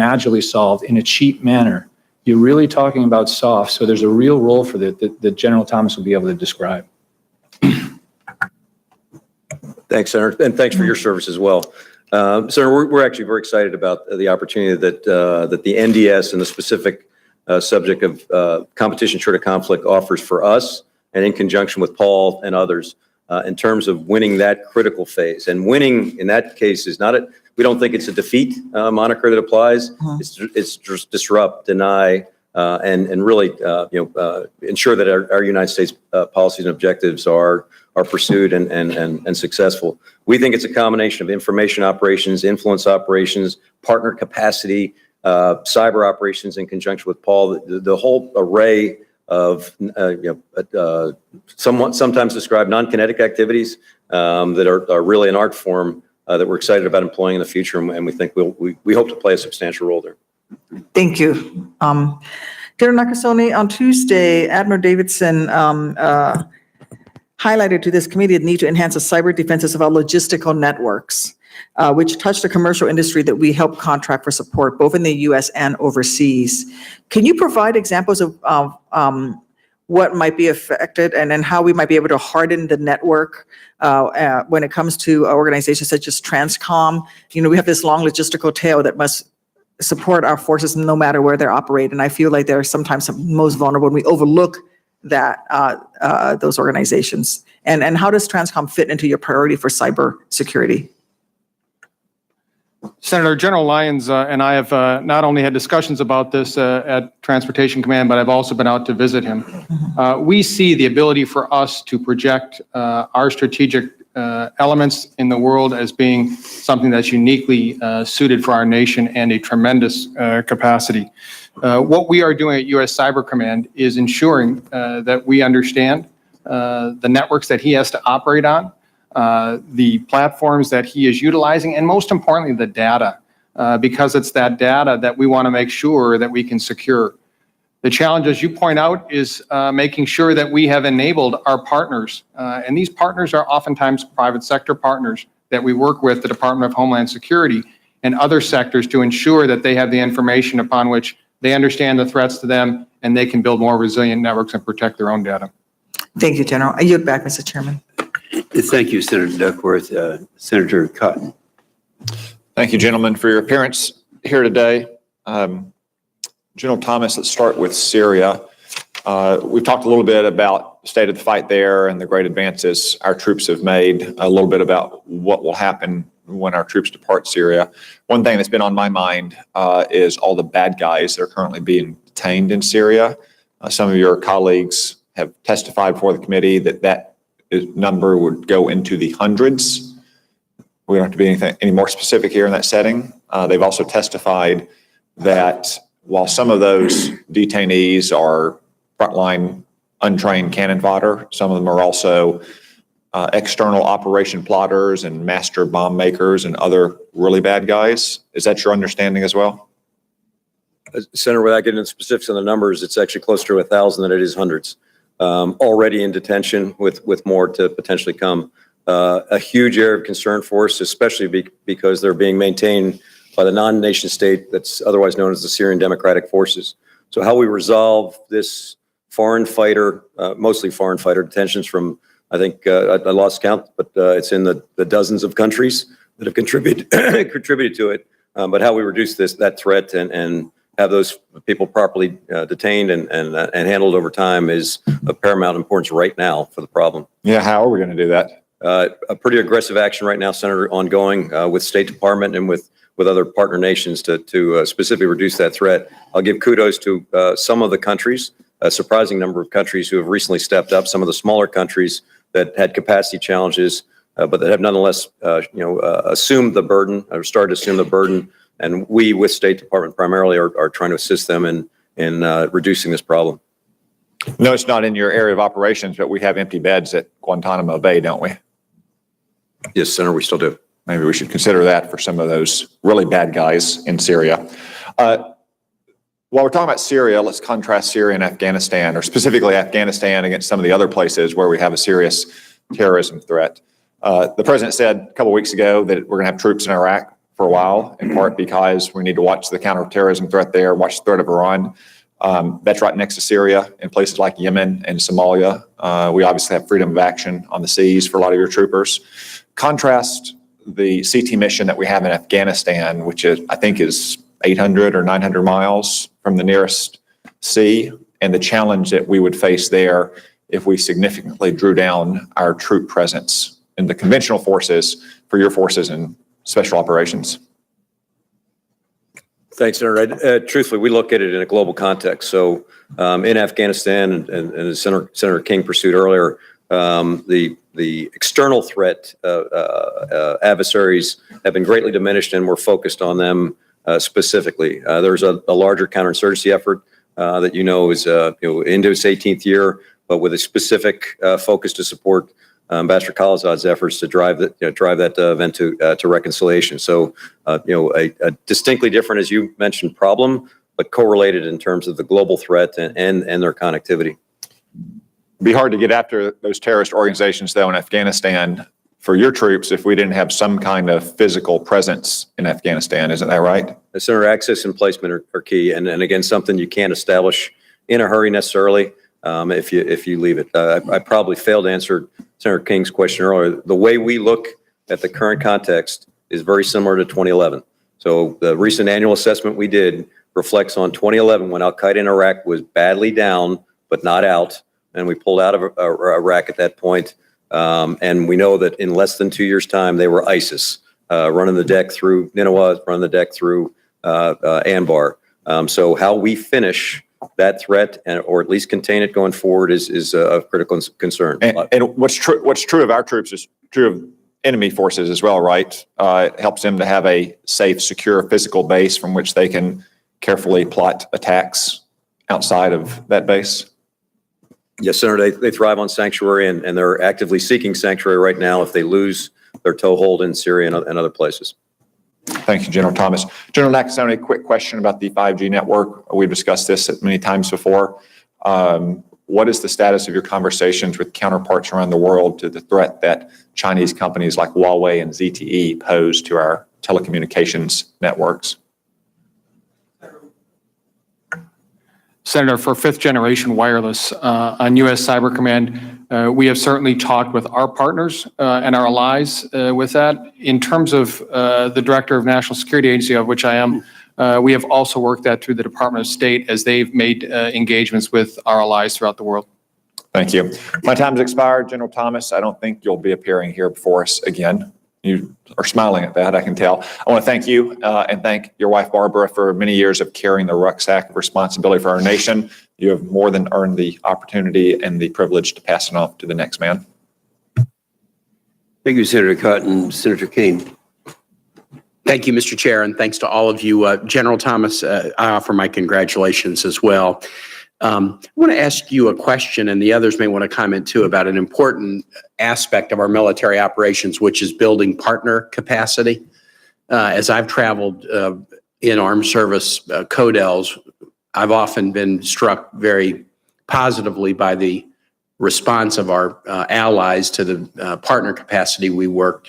agilely solved in a cheap manner, you're really talking about SOF. So there's a real role for that General Thomas will be able to describe. Thanks, Senator, and thanks for your service as well. Senator, we're actually very excited about the opportunity that the NDS and the specific subject of competition short of conflict offers for us, and in conjunction with Paul and others, in terms of winning that critical phase. And winning in that case is not we don't think it's a defeat moniker that applies. It's just disrupt, deny, and really ensure that our United States policies and objectives are pursued and successful. We think it's a combination of information operations, influence operations, partner capacity, cyber operations in conjunction with Paul, the whole array of sometimes described non-kinetic activities that are really an art form that we're excited about employing in the future, and we think we hope to play a substantial role there. Thank you. General Nakasone, on Tuesday, Admiral Davidson highlighted to this committee the need to enhance the cyber defenses of our logistical networks, which touch the commercial industry that we help contract for support, both in the U.S. and overseas. Can you provide examples of what might be affected and then how we might be able to harden the network when it comes to organizations such as Transcom? We have this long logistical tail that must support our forces no matter where they operate. And I feel like they're sometimes most vulnerable and we overlook that those organizations. And how does Transcom fit into your priority for cyber security? Senator, General Lyons and I have not only had discussions about this at Transportation Command, but I've also been out to visit him. We see the ability for us to project our strategic elements in the world as being something that's uniquely suited for our nation and a tremendous capacity. What we are doing at U.S. Cyber Command is ensuring that we understand the networks that he has to operate on, the platforms that he is utilizing, and most importantly, the data, because it's that data that we want to make sure that we can secure. The challenge, as you point out, is making sure that we have enabled our partners, and these partners are oftentimes private sector partners that we work with, the Department of Homeland Security and other sectors, to ensure that they have the information upon which they understand the threats to them and they can build more resilient networks and protect their own data. Thank you, General. I yield back, Mr. Chairman. Thank you, Senator Duckworth. Senator Cotton. Thank you, gentlemen, for your appearance here today. General Thomas, let's start with Syria. We've talked a little bit about the state of the fight there and the great advances our troops have made, a little bit about what will happen when our troops depart Syria. One thing that's been on my mind is all the bad guys that are currently being detained in Syria. Some of your colleagues have testified before the committee that number would go into the hundreds. We don't have to be any more specific here in that setting. They've also testified that while some of those detainees are frontline untrained cannon fodder, some of them are also external operation plotters and master bomb makers and other really bad guys. Is that your understanding as well? Senator, without getting into specifics on the numbers, it's actually closer to 1,000 than it is hundreds. Already in detention with more to potentially come. A huge area of concern for us, especially because they're being maintained by the non-nation state that's otherwise known as the Syrian Democratic Forces. So how we resolve this foreign fighter, mostly foreign fighter detentions from, I think, I lost count, but it's in the dozens of countries that have contributed to it. But how we reduce that threat and have those people properly detained and handled over time is of paramount importance right now for the problem. Yeah, how are we going to do that? A pretty aggressive action right now, Senator, ongoing with State Department and with other partner nations to specifically reduce that threat. I'll give kudos to some of the countries, a surprising number of countries who have recently stepped up, some of the smaller countries that had capacity challenges, but that have nonetheless, assumed the burden or started to assume the burden. And we, with State Department primarily, are trying to assist them in reducing this problem. No, it's not in your area of operations, but we have empty beds at Guantanamo Bay, don't we? Yes, Senator, we still do. Maybe we should consider that for some of those really bad guys in Syria. While we're talking about Syria, let's contrast Syria and Afghanistan, or specifically Afghanistan against some of the other places where we have a serious terrorism threat. The president said a couple of weeks ago that we're going to have troops in Iraq for a while, in part because we need to watch the counterterrorism threat there, watch the threat of Iran. That's right next to Syria in places like Yemen and Somalia. We obviously have freedom of action on the seas for a lot of your troopers. Contrast the CT mission that we have in Afghanistan, which I think is 800 or 900 miles from the nearest sea, and the challenge that we would face there if we significantly drew down our troop presence in the conventional forces for your forces in special operations. Thanks, Senator. Truthfully, we look at it in a global context. So in Afghanistan, and as Senator King pursued earlier, the external threat adversaries have been greatly diminished, and we're focused on them specifically. There's a larger counterinsurgency effort that is into its 18th year, but with a specific focus to support Ambassador Khalilzad's efforts to drive that event to reconciliation. So, a distinctly different, as you mentioned, problem, but correlated in terms of the global threat and their connectivity. It'd be hard to get after those terrorist organizations, though, in Afghanistan for your troops if we didn't have some kind of physical presence in Afghanistan. Isn't that right? Senator, access and placement are key, and again, something you can't establish in a hurry necessarily. If you leave it, I probably failed to answer Senator King's question earlier. The way we look at the current context is very similar to 2011. So the recent annual assessment we did reflects on 2011 when Al Qaeda in Iraq was badly down but not out, and we pulled out of Iraq at that point. And we know that in less than 2 years' time, they were ISIS running the deck through Nineveh, running the deck through Anbar. So how we finish that threat, or at least contain it going forward, is of critical concern. And what's true of our troops is true of enemy forces as well, right? It helps them to have a safe, secure physical base from which they can carefully plot attacks outside of that base. Yes, Senator, they thrive on sanctuary, and they're actively seeking sanctuary right now if they lose their toehold in Syria and other places. Thank you, General Thomas. General Nakasone, a quick question about the 5G network. We've discussed this many times before. What is the status of your conversations with counterparts around the world to the threat that Chinese companies like Huawei and ZTE pose to our telecommunications networks? Senator, for fifth generation wireless on U.S. Cyber Command, we have certainly talked with our partners and our allies with that. In terms of the Director of National Security Agency, of which I am, we have also worked that through the Department of State as they've made engagements with our allies throughout the world. Thank you. My time's expired, General Thomas. I don't think you'll be appearing here before us again. You are smiling at that, I can tell. I want to thank you and thank your wife, Barbara, for many years of carrying the rucksack of responsibility for our nation. You have more than earned the opportunity and the privilege to pass it off to the next man. Thank you, Senator Cotton. Senator Kane. Thank you, Mr. Chair, and thanks to all of you. General Thomas, I offer my congratulations as well. I want to ask you a question, and the others may want to comment too, about an important aspect of our military operations, which is building partner capacity. As I've traveled in armed service CODELs, I've often been struck very positively by the response of our allies to the partner capacity work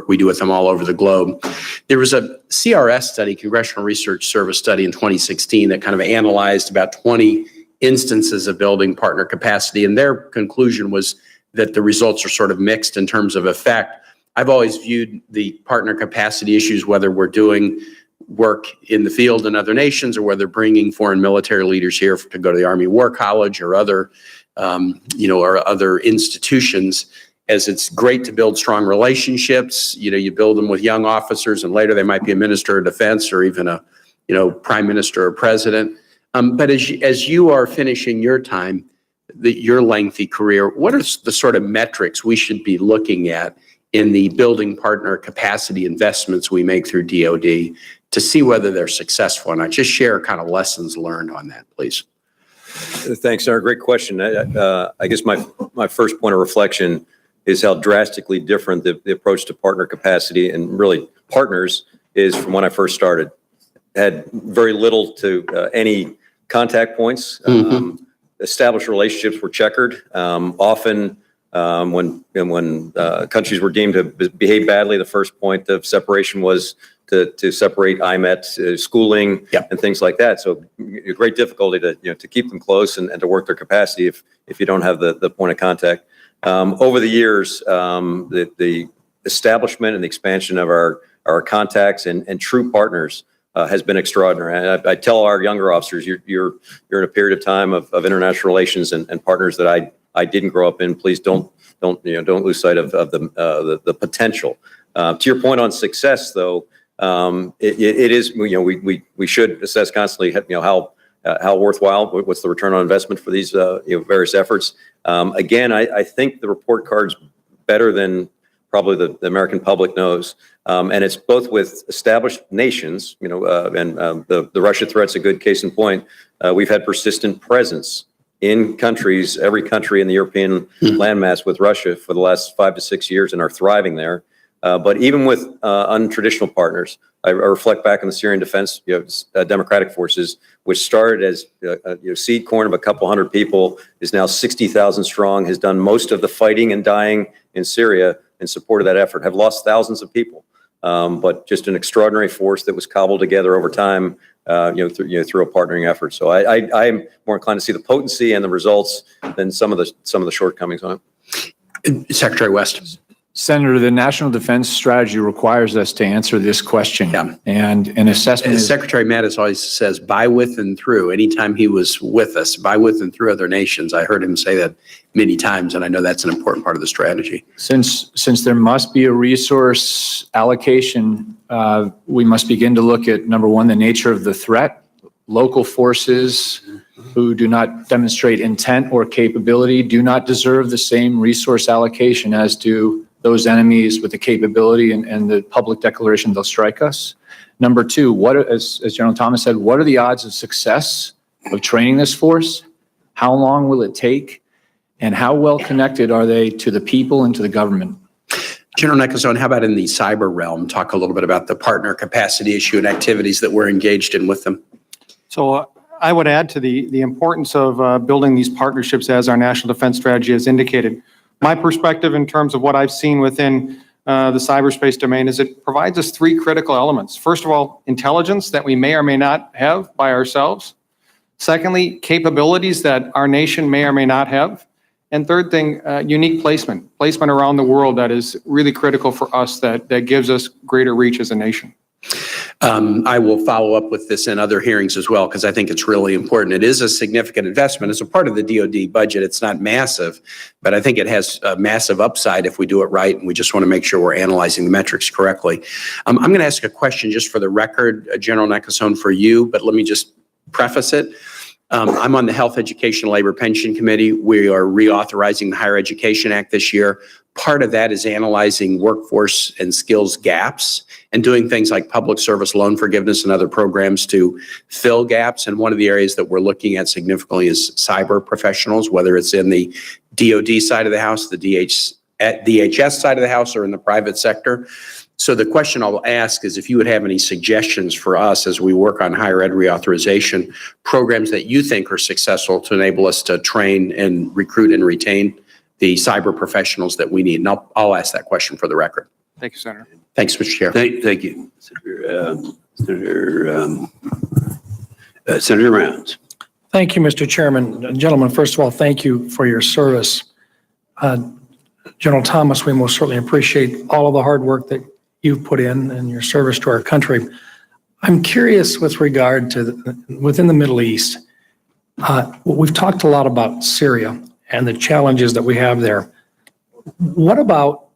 we do with them all over the globe. There was a CRS study, Congressional Research Service study in 2016 that kind of analyzed about 20 instances of building partner capacity, and their conclusion was that the results are sort of mixed in terms of effect. I've always viewed the partner capacity issues, whether we're doing work in the field in other nations or whether bringing foreign military leaders here to go to the Army War College or other or other institutions, as it's great to build strong relationships. You build them with young officers and later they might be a minister of defense or even a, prime minister or president. But as you are finishing your time, your lengthy career, what are the sort of metrics we should be looking at in the building partner capacity investments we make through DoD to see whether they're successful or not? Just share kind of lessons learned on that, please. Thanks, Senator. Great question. I guess my first point of reflection is how drastically different the approach to partner capacity and really partners is from when I first started. Had very little to any contact points. Established relationships were checkered. Often when countries were deemed to behave badly, the first point of separation was to separate IMET schooling and things like that. So great difficulty to keep them close and to work their capacity if you don't have the point of contact. Over the years, the establishment and the expansion of our contacts and true partners has been extraordinary. And I tell our younger officers, you're in a period of time of international relations and partners that I didn't grow up in. Please don't lose sight of the potential. To your point on success, though, it is, we should assess constantly, how worthwhile, what's the return on investment for these, various efforts. Again, I think the report card's better than probably the American public knows. And it's both with established nations, and the Russia threat's a good case in point. We've had persistent presence in countries, every country in the European landmass with Russia for the last 5 to 6 years and are thriving there. But even with untraditional partners, I reflect back on the Syrian defense, democratic forces, which started as seed corn of a couple hundred people, is now 60,000 strong, has done most of the fighting and dying in Syria in support of that effort, have lost thousands of people. But just an extraordinary force that was cobbled together over time, through a partnering effort. So I'm more inclined to see the potency and the results than some of the shortcomings on it. Secretary West. Senator, the National Defense Strategy requires us to answer this question. Yeah. And an assessment is... Secretary Mattis always says, by, with, and through. Anytime he was with us, by, with, and through other nations. I heard him say that many times, and I know that's an important part of the strategy. Since there must be a resource allocation, we must begin to look at, number one, the nature of the threat. Local forces who do not demonstrate intent or capability do not deserve the same resource allocation as do those enemies with the capability and the public declaration they'll strike us. Number two, as General Thomas said, what are the odds of success of training this force? How long will it take? And how well connected are they to the people and to the government? General Nicholson, how about in the cyber realm? Talk a little bit about the partner capacity issue and activities that we're engaged in with them. So I would add to the importance of building these partnerships as our national defense strategy has indicated. My perspective in terms of what I've seen within the cyberspace domain is it provides us 3 critical elements. First of all, intelligence that we may or may not have by ourselves. Secondly, capabilities that our nation may or may not have. And third thing, unique placement around the world that is really critical for us that gives us greater reach as a nation. I will follow up with this in other hearings as well, because I think it's really important. It is a significant investment. It's a part of the DoD budget. It's not massive, but I think it has a massive upside if we do it right, and we just want to make sure we're analyzing the metrics correctly. I'm going to ask a question just for the record, General Nakasone, for you, but let me just preface it. I'm on the Health, Education, Labor, Pension Committee. We are reauthorizing the Higher Education Act this year. Part of that is analyzing workforce and skills gaps and doing things like public service loan forgiveness and other programs to fill gaps. And one of the areas that we're looking at significantly is cyber professionals, whether it's in the DoD side of the house, the DHS side of the house, or in the private sector. So the question I'll ask is if you would have any suggestions for us as we work on higher ed reauthorization, programs that you think are successful to enable us to train and recruit and retain the cyber professionals that we need. And I'll ask that question for the record. Thank you, Senator. Thanks, Mr. Chair. Thank you. Senator Rounds. Thank you, Mr. Chairman. Gentlemen, first of all, thank you for your service. General Thomas, we most certainly appreciate all of the hard work that you've put in and your service to our country. I'm curious with regard to within the Middle East, we've talked a lot about Syria and the challenges that we have there. What about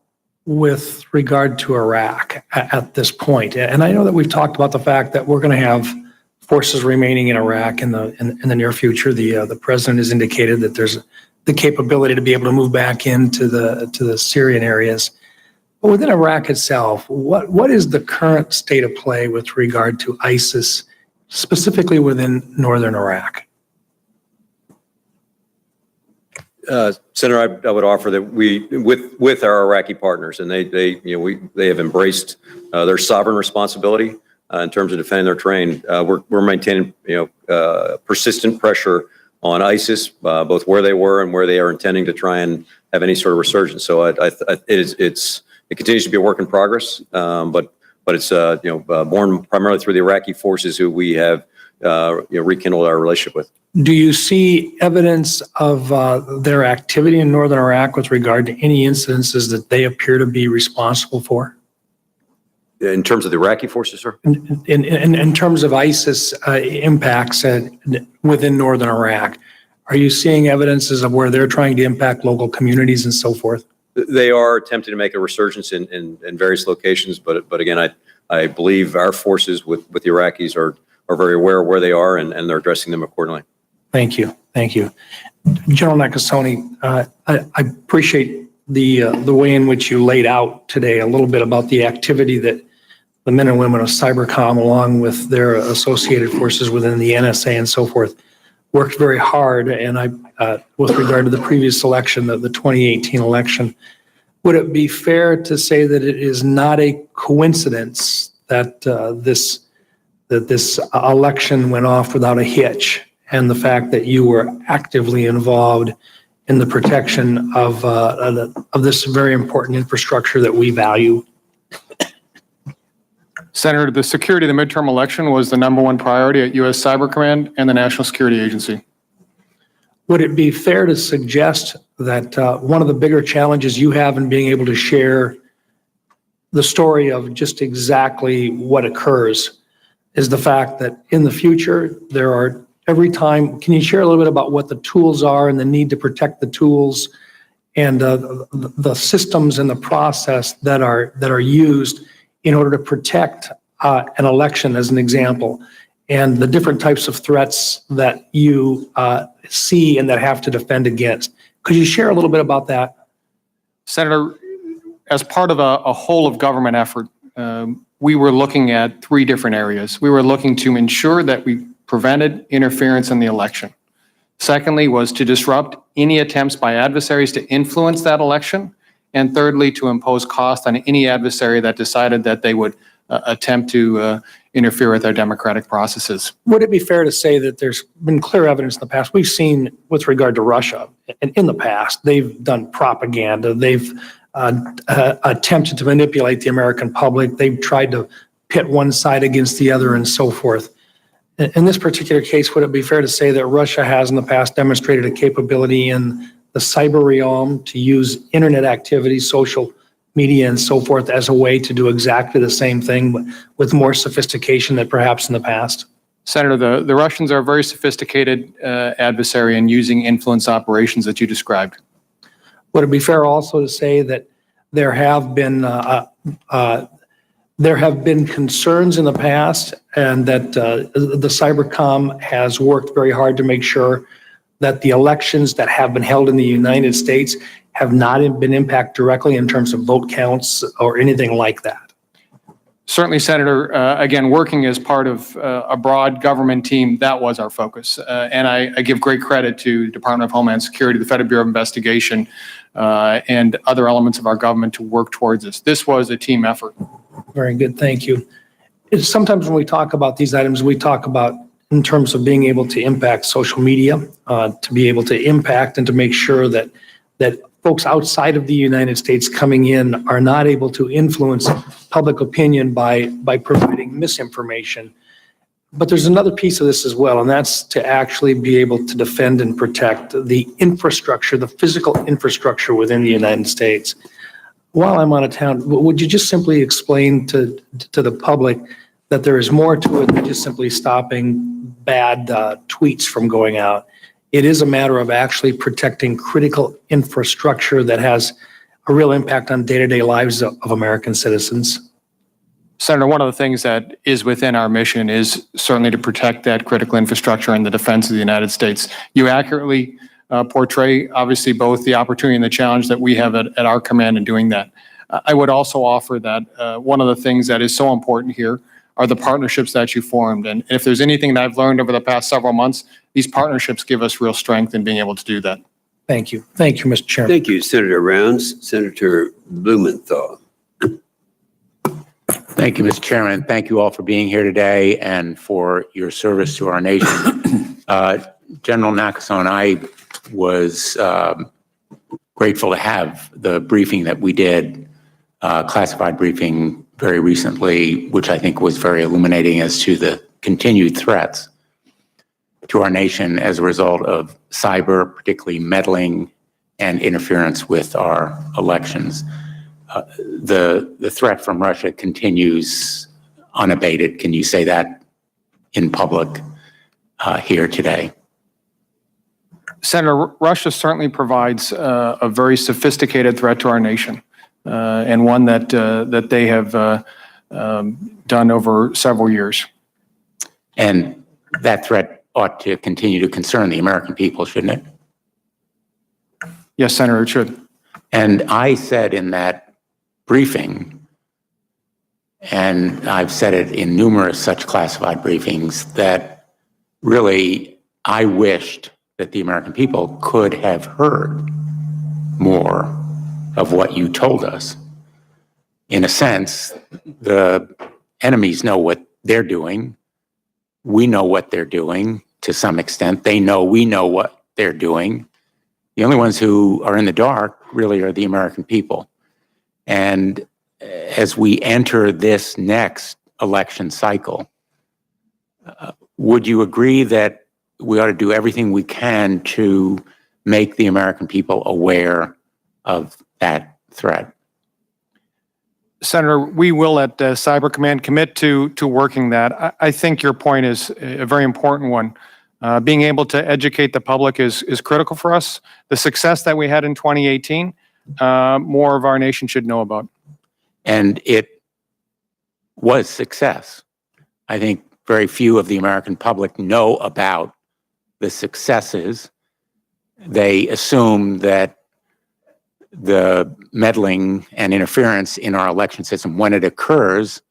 with regard to Iraq at this point? And I know that we've talked about the fact that we're going to have forces remaining in Iraq in the near future. The president has indicated that there's the capability to be able to move back into the Syrian areas. But within Iraq itself, what is the current state of play with regard to ISIS, specifically within northern Iraq? Senator, I would offer that we, with our Iraqi partners, and they have embraced their sovereign responsibility in terms of defending their terrain. We're maintaining persistent pressure on ISIS, both where they were and where they are intending to try and have any sort of resurgence. So it continues to be a work in progress, but it's born primarily through the Iraqi forces who we have rekindled our relationship with. Do you see evidence of their activity in northern Iraq with regard to any incidences that they appear to be responsible for? In terms of the Iraqi forces, sir? In terms of ISIS impacts within northern Iraq, are you seeing evidences of where they're trying to impact local communities and so forth? They are attempting to make a resurgence in various locations, but again, I believe our forces with the Iraqis are very aware of where they are and they're addressing them accordingly. Thank you. Thank you. General Nakasone, I appreciate the way in which you laid out today a little bit about the activity that the men and women of Cybercom, along with their associated forces within the NSA and so forth, worked very hard. And with regard to the previous election, the 2018 election, would it be fair to say that it is not a coincidence that this election went off without a hitch, and the fact that you were actively involved in the protection of this very important infrastructure that we value? Senator, the security of the midterm election was the #1 priority at U.S. Cyber Command and the National Security Agency. Would it be fair to suggest that one of the bigger challenges you have in being able to share the story of just exactly what occurs is the fact that in the future, there are every time, can you share a little bit about what the tools are and the need to protect the tools and the systems and the process that are used in order to protect an election, as an example, and the different types of threats that you see and that have to defend against? Could you share a little bit about that? Senator, as part of a whole of government effort, we were looking at 3 different areas. We were looking to ensure that we prevented interference in the election. Secondly, was to disrupt any attempts by adversaries to influence that election. And thirdly, to impose cost on any adversary that decided that they would attempt to interfere with our democratic processes. Would it be fair to say that there's been clear evidence in the past? We've seen with regard to Russia, and in the past, they've done propaganda. They've attempted to manipulate the American public. They've tried to pit one side against the other and so forth. In this particular case, would it be fair to say that Russia has in the past demonstrated a capability in the cyber realm to use internet activity, social media and so forth as a way to do exactly the same thing but with more sophistication than perhaps in the past? Senator, the Russians are a very sophisticated adversary in using influence operations that you described. Would it be fair also to say that there have been concerns in the past and that the Cybercom has worked very hard to make sure that the elections that have been held in the United States have not been impacted directly in terms of vote counts or anything like that? Certainly, Senator, again, working as part of a broad government team, that was our focus. And I give great credit to Department of Homeland Security, the Federal Bureau of Investigation, and other elements of our government to work towards this. This was a team effort. Very good, thank you. Sometimes when we talk about these items, we talk about in terms of being able to impact social media, to be able to impact and to make sure that folks outside of the United States coming in are not able to influence public opinion by providing misinformation. But there's another piece of this as well, and that's to actually be able to defend and protect the infrastructure, the physical infrastructure within the United States. While I'm out of town, would you just simply explain to the public that there is more to it than just simply stopping bad tweets from going out? It is a matter of actually protecting critical infrastructure that has a real impact on day-to-day lives of American citizens. Senator, one of the things that is within our mission is certainly to protect that critical infrastructure and the defense of the United States. You accurately portray, obviously, both the opportunity and the challenge that we have at our command in doing that. I would also offer that one of the things that is so important here are the partnerships that you formed. And if there's anything that I've learned over the past several months, these partnerships give us real strength in being able to do that. Thank you. Thank you, Mr. Chairman. Thank you, Senator Rounds. Senator Blumenthal. Thank you, Mr. Chairman. Thank you all for being here today and for your service to our nation. General Nakasone, I was grateful to have the briefing that we did, classified briefing very recently, which I think was very illuminating as to the continued threats to our nation as a result of cyber, particularly meddling and interference with our elections. The threat from Russia continues unabated. Can you say that in public here today? Senator, Russia certainly provides a very sophisticated threat to our nation, and one that they have done over several years. And that threat ought to continue to concern the American people, shouldn't it? Yes, Senator, it should. And I said in that briefing, and I've said it in numerous such classified briefings, that really I wished that the American people could have heard more of what you told us. In a sense, the enemies know what they're doing. We know what they're doing to some extent. They know we know what they're doing. The only ones who are in the dark really are the American people. And as we enter this next election cycle, would you agree that we ought to do everything we can to make the American people aware of that threat? Senator, we will at Cyber Command commit to working that. I think your point is a very important one. Being able to educate the public is critical for us. The success that we had in 2018, more of our nation should know about. And it was success. I think very few of the American public know about the successes. They assume that the meddling and interference in our election system, when it occurs,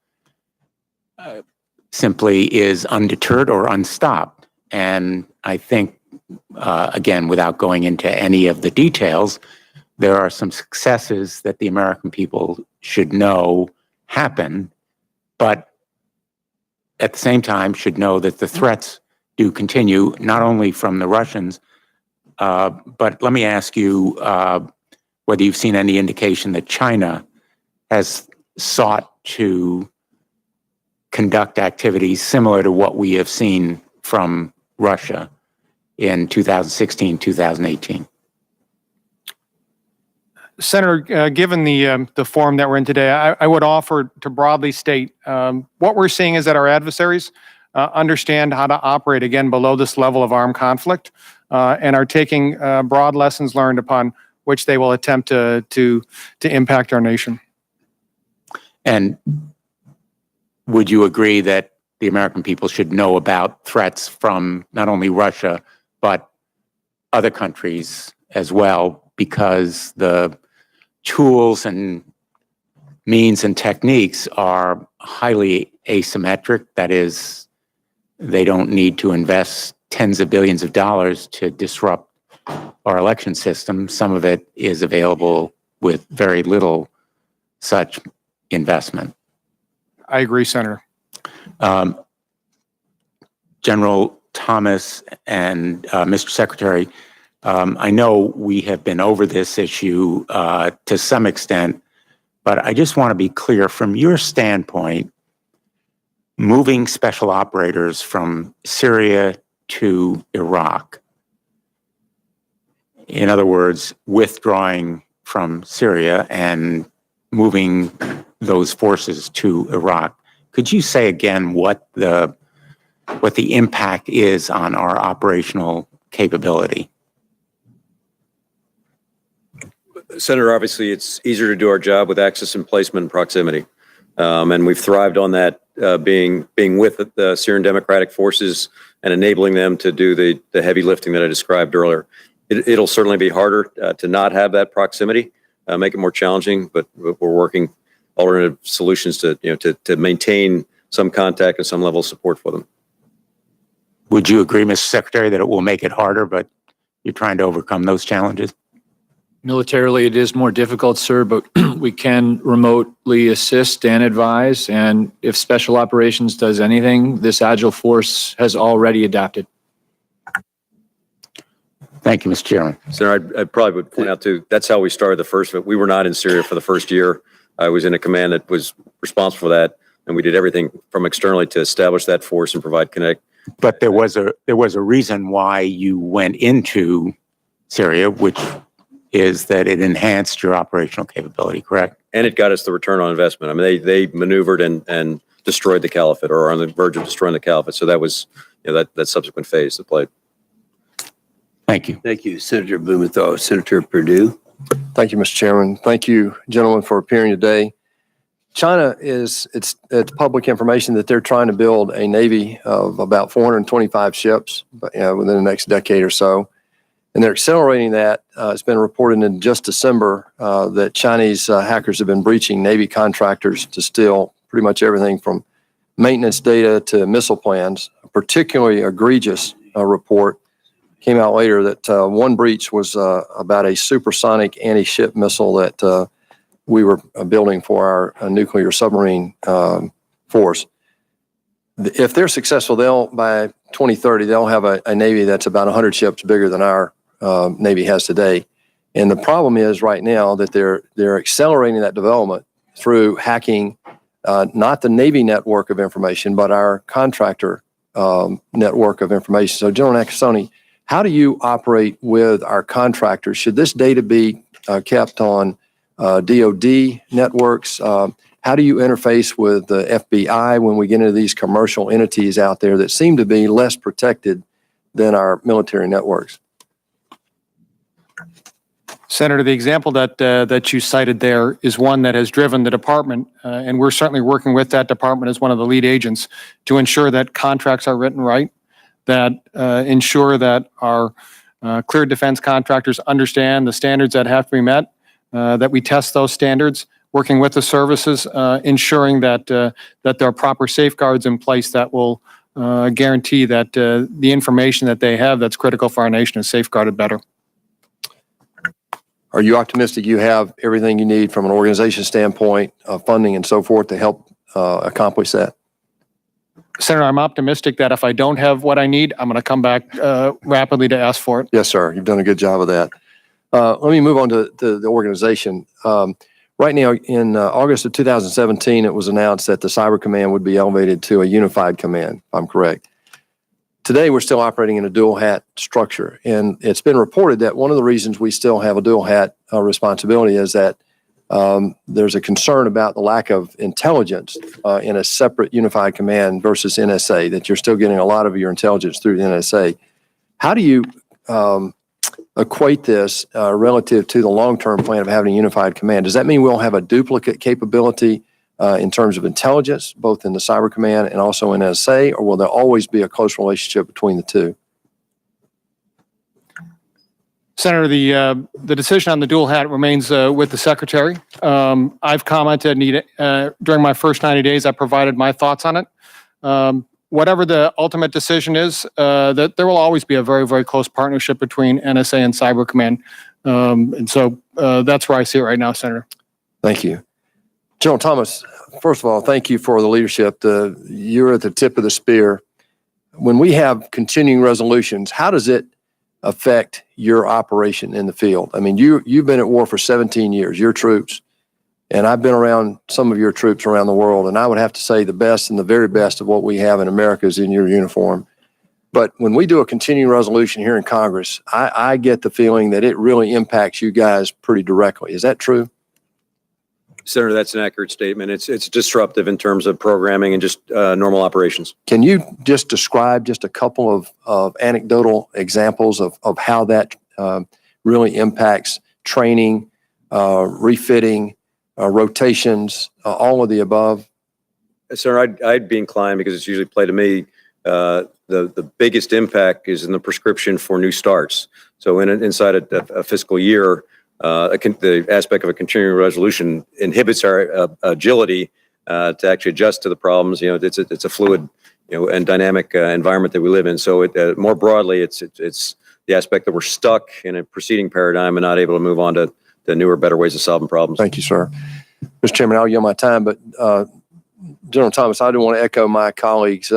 simply is undeterred or unstopped. And I think, again, without going into any of the details, there are some successes that the American people should know happen, but at the same time should know that the threats do continue, not only from the Russians, but let me ask you whether you've seen any indication that China has sought to conduct activities similar to what we have seen from Russia in 2016, 2018. Senator, given the forum that we're in today, I would offer to broadly state what we're seeing is that our adversaries understand how to operate again below this level of armed conflict and are taking broad lessons learned upon which they will attempt to impact our nation. And would you agree that the American people should know about threats from not only Russia, but other countries as well, because the tools and means and techniques are highly asymmetric? That is, they don't need to invest tens of billions of dollars to disrupt our election system. Some of it is available with very little such investment. I agree, Senator. General Thomas and Mr. Secretary, I know we have been over this issue to some extent, but I just want to be clear from your standpoint, moving special operators from Syria to Iraq, in other words, withdrawing from Syria and moving those forces to Iraq. Could you say again what the impact is on our operational capability? Senator, obviously, it's easier to do our job with access and placement and proximity. And we've thrived on that, being with the Syrian Democratic Forces and enabling them to do the heavy lifting that I described earlier. It'll certainly be harder to not have that proximity, make it more challenging, but we're working alternative solutions to maintain some contact and some level of support for them. Would you agree, Mr. Secretary, that it will make it harder, but you're trying to overcome those challenges? Militarily, it is more difficult, sir, but we can remotely assist and advise. And if Special Operations does anything, this Agile force has already adapted. Thank you, Mr. Chairman. Senator, I probably would point out too, that's how we started the first. We were not in Syria for the first year. I was in a command that was responsible for that, and we did everything from externally to establish that force and provide connect. But there was a reason why you went into Syria, which is that it enhanced your operational capability, correct? And it got us the return on investment. I mean, they maneuvered and destroyed the caliphate, or are on the verge of destroying the caliphate. So that was that subsequent phase that played. Thank you. Thank you, Senator Blumenthal. Senator Perdue. Thank you, Mr. Chairman. Thank you, gentlemen, for appearing today. China it's public information that they're trying to build a Navy of about 425 ships within the next decade or so. And they're accelerating that. It's been reported in just December that Chinese hackers have been breaching Navy contractors to steal pretty much everything from maintenance data to missile plans. A particularly egregious report came out later that one breach was about a supersonic anti-ship missile that we were building for our nuclear submarine force. If they're successful, by 2030, they'll have a Navy that's about 100 ships bigger than our Navy has today. And the problem is right now that they're accelerating that development through hacking not the Navy network of information, but our contractor network of information. So General Nakasone, how do you operate with our contractors? Should this data be kept on DOD networks? How do you interface with the FBI when we get into these commercial entities out there that seem to be less protected than our military networks? Senator, the example that you cited there is one that has driven the department, and we're certainly working with that department as one of the lead agents to ensure that contracts are written right, that ensure that our cleared defense contractors understand the standards that have to be met, that we test those standards, working with the services, ensuring that there are proper safeguards in place that will guarantee that the information that they have that's critical for our nation is safeguarded better. Are you optimistic you have everything you need from an organization standpoint, funding and so forth to help accomplish that? Senator, I'm optimistic that if I don't have what I need, I'm going to come back rapidly to ask for it. Yes, sir. You've done a good job of that. Let me move on to the organization. Right now, in August of 2017, it was announced that the Cyber Command would be elevated to a unified command, if I'm correct. Today, we're still operating in a dual hat structure. And it's been reported that one of the reasons we still have a dual hat responsibility is that there's a concern about the lack of intelligence in a separate unified command versus NSA, that you're still getting a lot of your intelligence through the NSA. How do you equate this relative to the long-term plan of having a unified command? Does that mean we'll have a duplicate capability in terms of intelligence, both in the Cyber Command and also in NSA, or will there always be a close relationship between the two? Senator, the decision on the dual hat remains with the Secretary. I've commented during my first 90 days, I provided my thoughts on it. Whatever the ultimate decision is, that there will always be a very, very close partnership between NSA and Cyber Command. And so that's where I see it right now, Senator. Thank you. General Thomas, first of all, thank you for the leadership. You're at the tip of the spear. When we have continuing resolutions, how does it affect your operation in the field? I mean, you've been at war for 17 years, your troops, and I've been around some of your troops around the world, and I would have to say the best and the very best of what we have in America is in your uniform. But when we do a continuing resolution here in Congress, I get the feeling that it really impacts you guys pretty directly. Is that true? Senator, that's an accurate statement. It's disruptive in terms of programming and just normal operations. Can you just describe just a couple of anecdotal examples of how that really impacts training, refitting, rotations, all of the above? Sir, I'd be inclined, because it's usually played to me, the biggest impact is in the prescription for new starts. So inside a fiscal year, the aspect of a continuing resolution inhibits our agility to actually adjust to the problems. You know, it's a fluid, and dynamic environment that we live in. So more broadly, it's the aspect that we're stuck in a preceding paradigm and not able to move on to the newer, better ways of solving problems. Thank you, sir. Mr. Chairman, I'll yield my time, but General Thomas, I do want to echo my colleagues'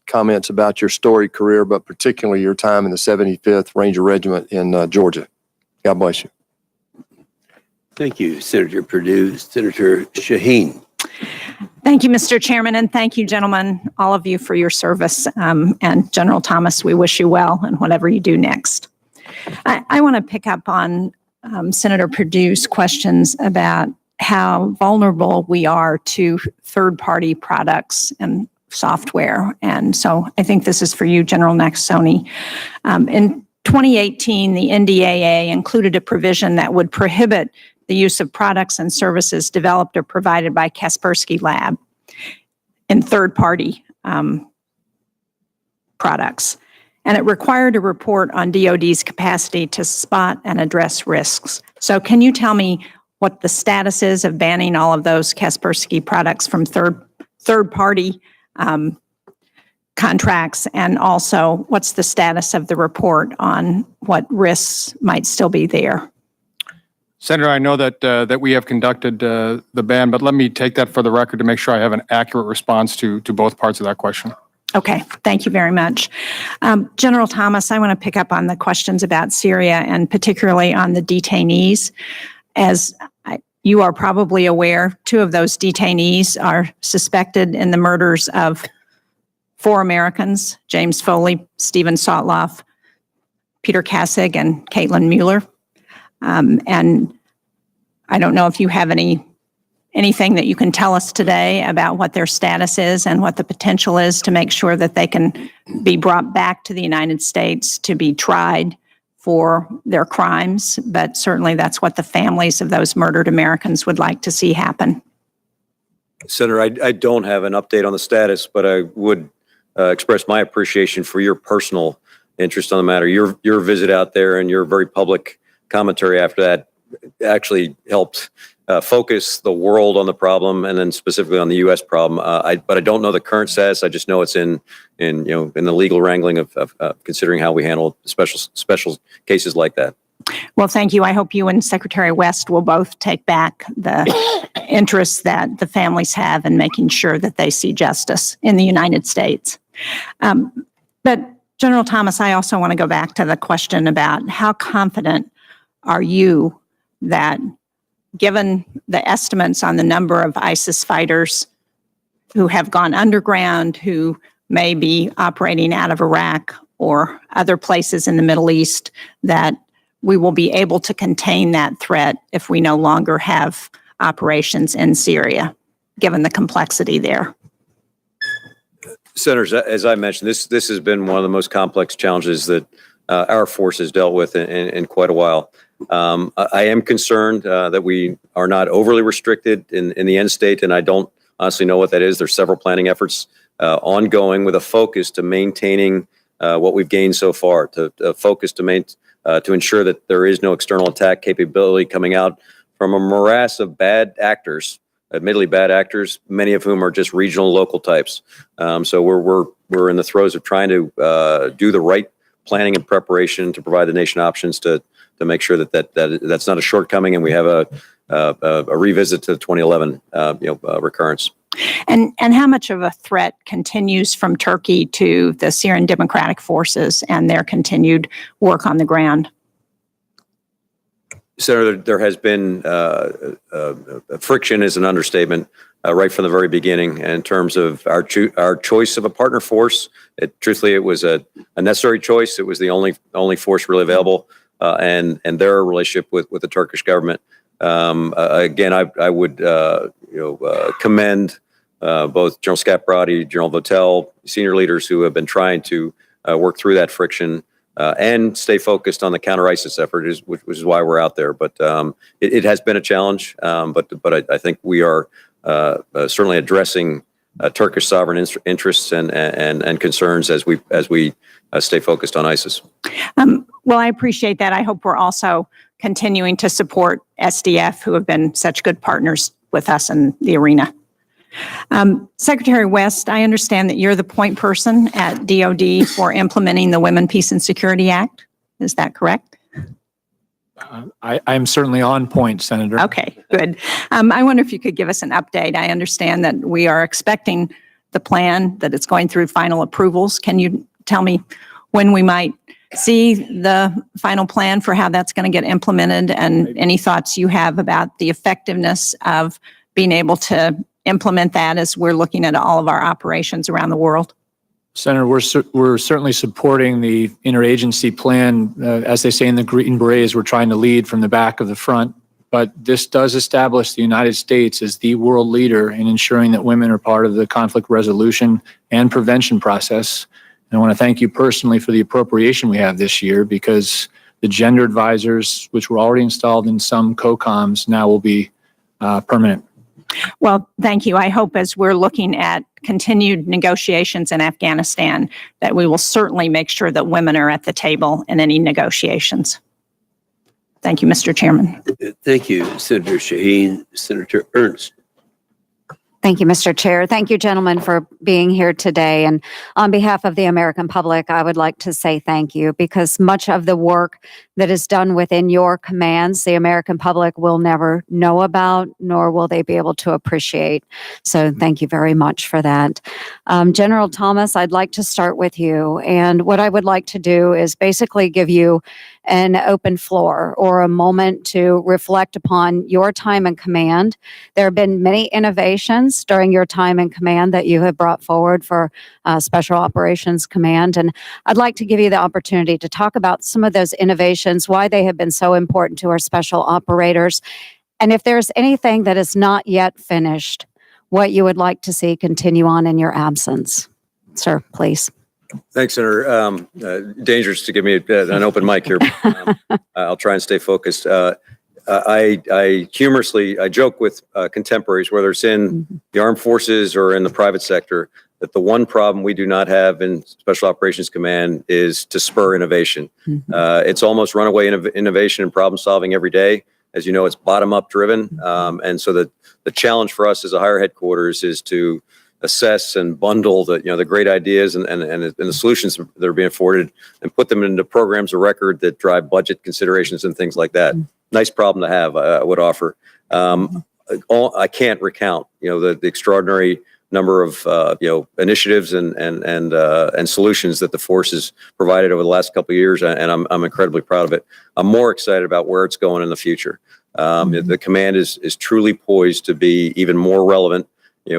comments about your storied career, but particularly your time in the 75th Ranger Regiment in Georgia. God bless you. Thank you, Senator Perdue. Senator Shaheen. Thank you, Mr. Chairman, and thank you, gentlemen, all of you, for your service. And General Thomas, we wish you well in whatever you do next. I want to pick up on Senator Perdue's questions about how vulnerable we are to third-party products and software. And so I think this is for you, General Nakasone. In 2018, the NDAA included a provision that would prohibit the use of products and services developed or provided by Kaspersky Lab in third-party products. And it required a report on DoD's capacity to spot and address risks. So can you tell me what the status is of banning all of those Kaspersky products from third-party contracts, and also what's the status of the report on what risks might still be there? Senator, I know that we have conducted the ban, but let me take that for the record to make sure I have an accurate response to both parts of that question. Okay, thank you very much. General Thomas, I want to pick up on the questions about Syria and particularly on the detainees. As you are probably aware, 2 of those detainees are suspected in the murders of 4 Americans, James Foley, Stephen Sotloff, Peter Kassig, and Caitlin Mueller. And I don't know if you have anything that you can tell us today about what their status is and what the potential is to make sure that they can be brought back to the United States to be tried for their crimes. But certainly that's what the families of those murdered Americans would like to see happen. Senator, I don't have an update on the status, but I would express my appreciation for your personal interest on the matter. Your visit out there and your very public commentary after that actually helped focus the world on the problem, and then specifically on the U.S. problem. But I don't know the current status. I just know it's in the legal wrangling of considering how we handle special cases like that. Well, thank you. I hope you and Secretary West will both take back the interests that the families have in making sure that they see justice in the United States. But General Thomas, I also want to go back to the question about how confident are you that, given the estimates on the number of ISIS fighters who have gone underground, who may be operating out of Iraq or other places in the Middle East, that we will be able to contain that threat if we no longer have operations in Syria, given the complexity there. Senators, as I mentioned, this has been one of the most complex challenges that our force has dealt with in quite a while. I am concerned that we are not overly restricted in the end state, and I don't honestly know what that is. There's several planning efforts ongoing with a focus to maintaining what we've gained so far, to focus to ensure that there is no external attack capability coming out from a morass of bad actors, admittedly bad actors, many of whom are just regional, local types. So we're in the throes of trying to do the right planning and preparation to provide the nation options to make sure that's not a shortcoming, and we have a revisit to the 2011 recurrence. And how much of a threat continues from Turkey to the Syrian Democratic Forces and their continued work on the ground? Senator, there has been friction is an understatement right from the very beginning in terms of our choice of a partner force. Truthfully, it was a necessary choice. It was the only force really available, and their relationship with the Turkish government. Again, I would commend both General Scaparrotti, General Votel, senior leaders who have been trying to work through that friction and stay focused on the counter-ISIS effort, which is why we're out there. But it has been a challenge, but I think we are certainly addressing Turkish sovereign interests and concerns as we stay focused on ISIS. Well, I appreciate that. I hope we're also continuing to support SDF, who have been such good partners with us in the arena. Secretary West, I understand that you're the point person at DOD for implementing the Women, Peace, and Security Act. Is that correct? I'm certainly on point, Senator. Okay, good. I wonder if you could give us an update. I understand that we are expecting the plan, that it's going through final approvals. Can you tell me when we might see the final plan for how that's going to get implemented, and any thoughts you have about the effectiveness of being able to implement that as we're looking at all of our operations around the world? Senator, we're certainly supporting the interagency plan. As they say in the Green Berets, we're trying to lead from the back of the front. But this does establish the United States as the world leader in ensuring that women are part of the conflict resolution and prevention process. And I want to thank you personally for the appropriation we have this year, because the gender advisors, which were already installed in some COCOMs, now will be permanent. Well, thank you. I hope as we're looking at continued negotiations in Afghanistan, that we will certainly make sure that women are at the table in any negotiations. Thank you, Mr. Chairman. Thank you, Senator Shaheen. Senator Ernst. Thank you, Mr. Chair. Thank you, gentlemen, for being here today. And on behalf of the American public, I would like to say thank you, because much of the work that is done within your commands, the American public will never know about, nor will they be able to appreciate. So thank you very much for that. General Thomas, I'd like to start with you. And what I would like to do is basically give you an open floor, or a moment to reflect upon your time in command. There have been many innovations during your time in command that you have brought forward for Special Operations Command. And I'd like to give you the opportunity to talk about some of those innovations, why they have been so important to our special operators, and if there's anything that is not yet finished, what you would like to see continue on in your absence. Sir, please. Thanks, Senator. Dangerous to give me an open mic here. I'll try and stay focused. I humorously joke with contemporaries, whether it's in the armed forces or in the private sector, that the one problem we do not have in Special Operations Command is to spur innovation. It's almost runaway innovation and problem solving every day. As you know, it's bottom-up driven. And so the challenge for us as a higher headquarters is to assess and bundle the great ideas and the solutions that are being afforded, and put them into programs of record that drive budget considerations and things like that. Nice problem to have, I would offer. I can't recount, the extraordinary number of initiatives and solutions that the force has provided over the last couple of years, and I'm incredibly proud of it. I'm more excited about where it's going in the future. The command is truly poised to be even more relevant,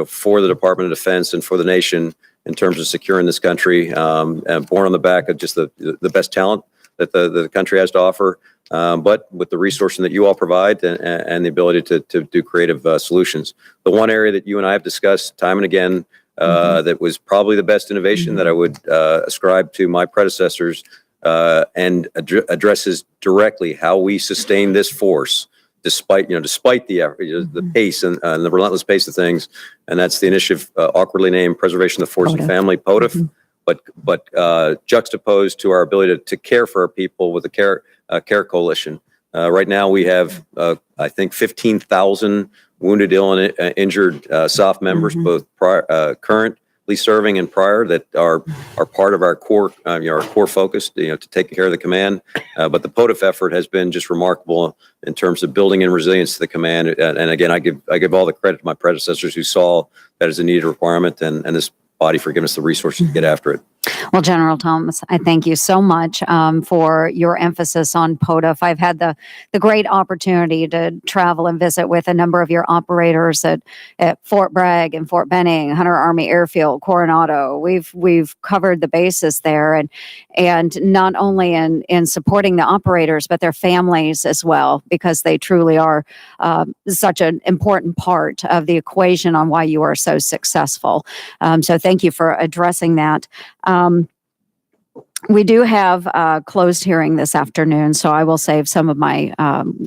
for the Department of Defense and for the nation in terms of securing this country, and born on the back of just the best talent that the country has to offer, but with the resourcing that you all provide and the ability to do creative solutions. The one area that you and I have discussed time and again that was probably the best innovation that I would ascribe to my predecessors and addresses directly how we sustain this force despite the pace and the relentless pace of things, and that's the initiative awkwardly named Preservation of the Force and Family, POTF, but juxtaposed to our ability to care for our people with the Care Coalition. Right now we have, I think, 15,000 wounded, ill, and injured SOF members, both currently serving and prior, that are part of our core, our core focus, to take care of the command. But the POTF effort has been just remarkable in terms of building in resilience to the command. And again, I give all the credit to my predecessors who saw that as a needed requirement, and this body for giving us the resources to get after it. Well, General Thomas, I thank you so much for your emphasis on POTF. I've had the great opportunity to travel and visit with a number of your operators at Fort Bragg and Fort Benning, Hunter Army Airfield, Coronado. We've covered the bases there, and not only in supporting the operators, but their families as well, because they truly are such an important part of the equation on why you are so successful. So thank you for addressing that. We do have a closed hearing this afternoon, so I will save some of my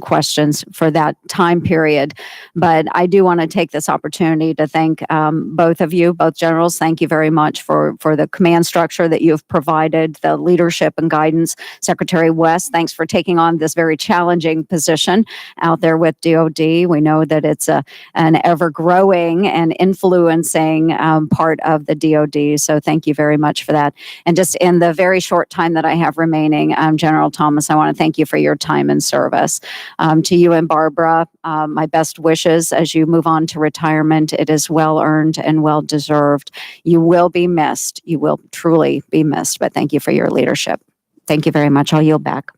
questions for that time period. But I do want to take this opportunity to thank both of you, both generals. Thank you very much for the command structure that you've provided, the leadership and guidance. Secretary West, thanks for taking on this very challenging position out there with DOD. We know that it's an ever-growing and influencing part of the DOD, so thank you very much for that. And just in the very short time that I have remaining, General Thomas, I want to thank you for your time and service. To you and Barbara, my best wishes as you move on to retirement. It is well earned and well deserved. You will be missed. You will truly be missed, but thank you for your leadership. Thank you very much. I'll yield back.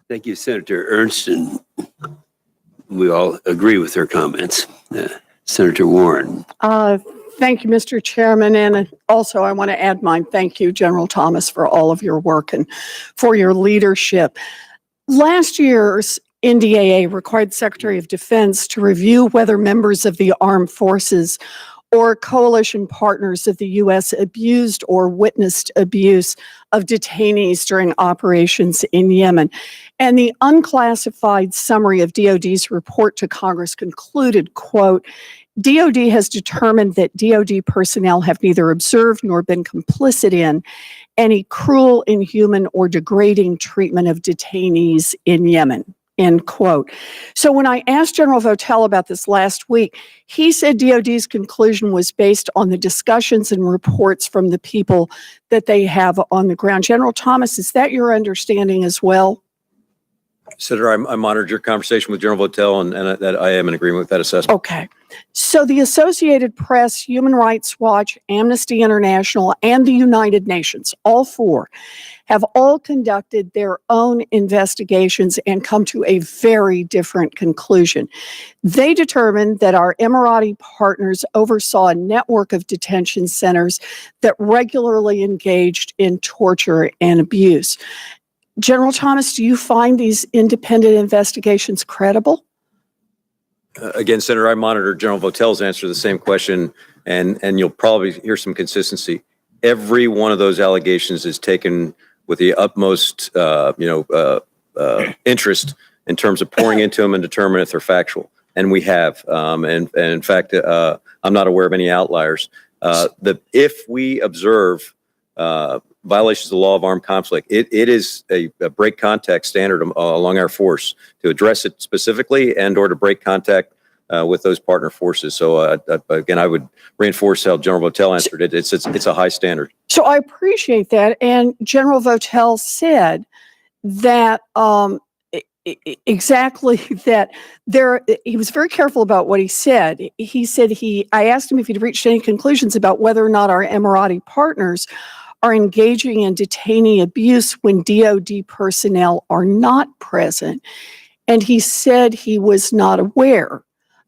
Thank you, Senator Ernst, and we all agree with her comments. Senator Warren. Thank you, Mr. Chairman. And also I want to add my thank you, General Thomas, for all of your work and for your leadership. Last year's NDAA required the Secretary of Defense to review whether members of the armed forces or coalition partners of the U.S. abused or witnessed abuse of detainees during operations in Yemen. And the unclassified summary of DOD's report to Congress concluded, quote, DOD has determined that DOD personnel have neither observed nor been complicit in any cruel, inhuman, or degrading treatment of detainees in Yemen, end quote. So when I asked General Votel about this last week, he said DOD's conclusion was based on the discussions and reports from the people that they have on the ground. General Thomas, is that your understanding as well? Senator, I monitored your conversation with General Votel, and that I am in agreement with that assessment. Okay. So the Associated Press, Human Rights Watch, Amnesty International, and the United Nations, all four, have all conducted their own investigations and come to a very different conclusion. They determined that our Emirati partners oversaw a network of detention centers that regularly engaged in torture and abuse. General Thomas, do you find these independent investigations credible? Again, Senator, I monitored General Votel's answer to the same question, and you'll probably hear some consistency. Every one of those allegations is taken with the utmost, interest in terms of pouring into them and determine if they're factual. And we have, and in fact, I'm not aware of any outliers. That if we observe violations of the law of armed conflict, it is a break contact standard along our force to address it specifically and or to break contact with those partner forces. So again, I would reinforce how General Votel answered it. It's a high standard. So I appreciate that. And General Votel said that exactly that he was very careful about what he said. He said I asked him if he'd reached any conclusions about whether or not our Emirati partners are engaging in detainee abuse when DOD personnel are not present. And he said he was not aware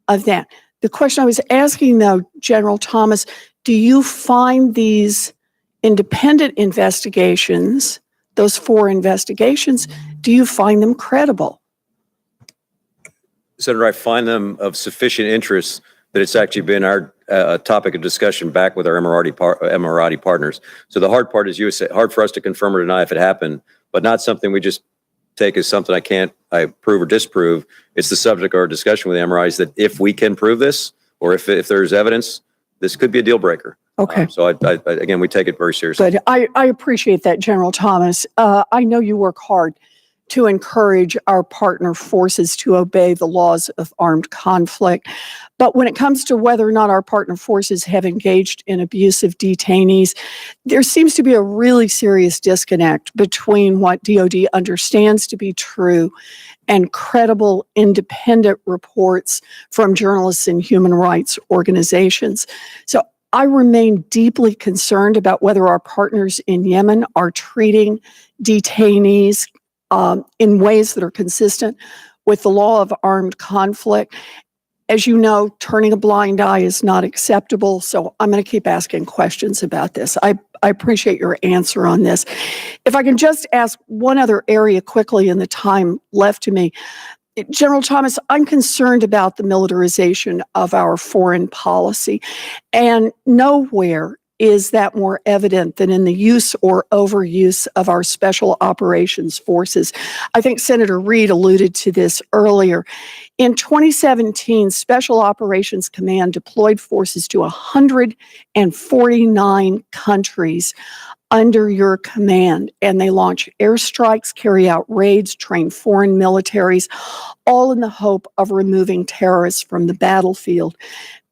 of that. The question I was asking, though, General Thomas, do you find these independent investigations, those 4 investigations, do you find them credible? Senator, I find them of sufficient interest that it's actually been our topic of discussion back with our Emirati partners. So the hard part is hard for us to confirm or deny if it happened, but not something we just take as something I prove or disprove. It's the subject of our discussion with the Emiratis that if we can prove this, or if there's evidence, this could be a deal breaker. Okay. So again, we take it very seriously. Good. I appreciate that, General Thomas. I know you work hard to encourage our partner forces to obey the laws of armed conflict. But when it comes to whether or not our partner forces have engaged in abusive detainees, there seems to be a really serious disconnect between what DOD understands to be true and credible independent reports from journalists and human rights organizations. So I remain deeply concerned about whether our partners in Yemen are treating detainees in ways that are consistent with the law of armed conflict. As you know, turning a blind eye is not acceptable, so I'm going to keep asking questions about this. I appreciate your answer on this. If I can just ask one other area quickly in the time left to me. General Thomas, I'm concerned about the militarization of our foreign policy, and nowhere is that more evident than in the use or overuse of our special operations forces. I think Senator Reid alluded to this earlier. In 2017, Special Operations Command deployed forces to 149 countries under your command, and they launch airstrikes, carry out raids, train foreign militaries, all in the hope of removing terrorists from the battlefield.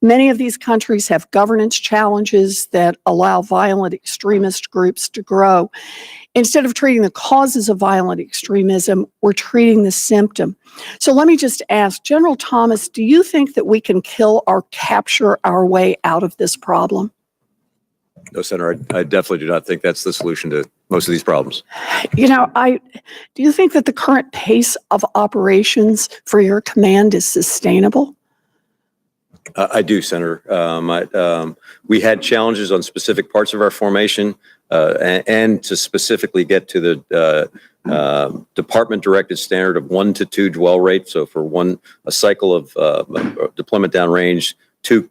Many of these countries have governance challenges that allow violent extremist groups to grow. Instead of treating the causes of violent extremism, we're treating the symptom. So let me just ask, General Thomas, do you think that we can kill or capture our way out of this problem? No, Senator, I definitely do not think that's the solution to most of these problems. You know, do you think that the current pace of operations for your command is sustainable? I do, Senator. We had challenges on specific parts of our formation, and to specifically get to the department-directed standard of 1 to 2 dwell rate. So for a cycle of deployment downrange, two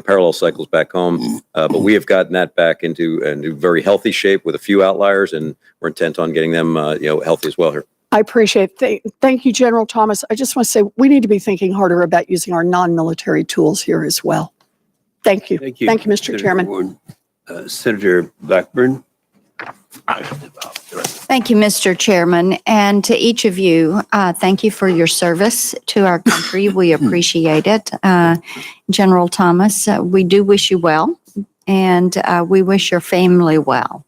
parallel cycles back home. But we have gotten that back into very healthy shape with a few outliers, and we're intent on getting them healthy as well here. I appreciate it. Thank you, General Thomas. I just want to say we need to be thinking harder about using our non-military tools here as well. Thank you. Thank you. Thank you, Mr. Senator Chairman. Warren. Senator Blackburn. Thank you, Mr. Chairman. And to each of you, thank you for your service to our country. We appreciate it. General Thomas, we do wish you well, and we wish your family well.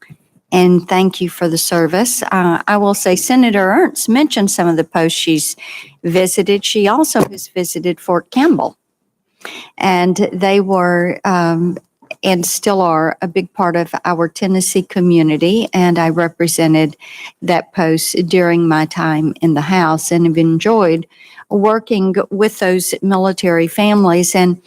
And thank you for the service. I will say Senator Ernst mentioned some of the posts she's visited. She also has visited Fort Campbell. And they were and still are a big part of our Tennessee community. And I represented that post during my time in the House and have enjoyed working with those military families and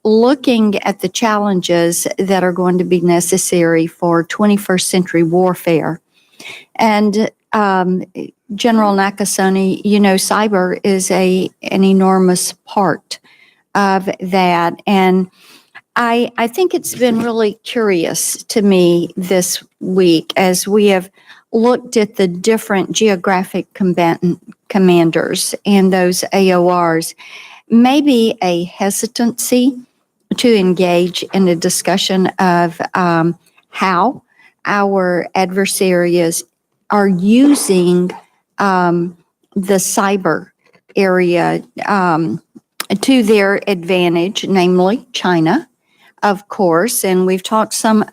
looking at the challenges that are going to be necessary for 21st century warfare. And General Nakasone, you know, cyber is an enormous part of that. And I think it's been really curious to me this week as we have looked at the different geographic commanders and those AORs, maybe a hesitancy to engage in a discussion of how our adversaries are using the cyber area to their advantage, namely China, of course. And we've talked some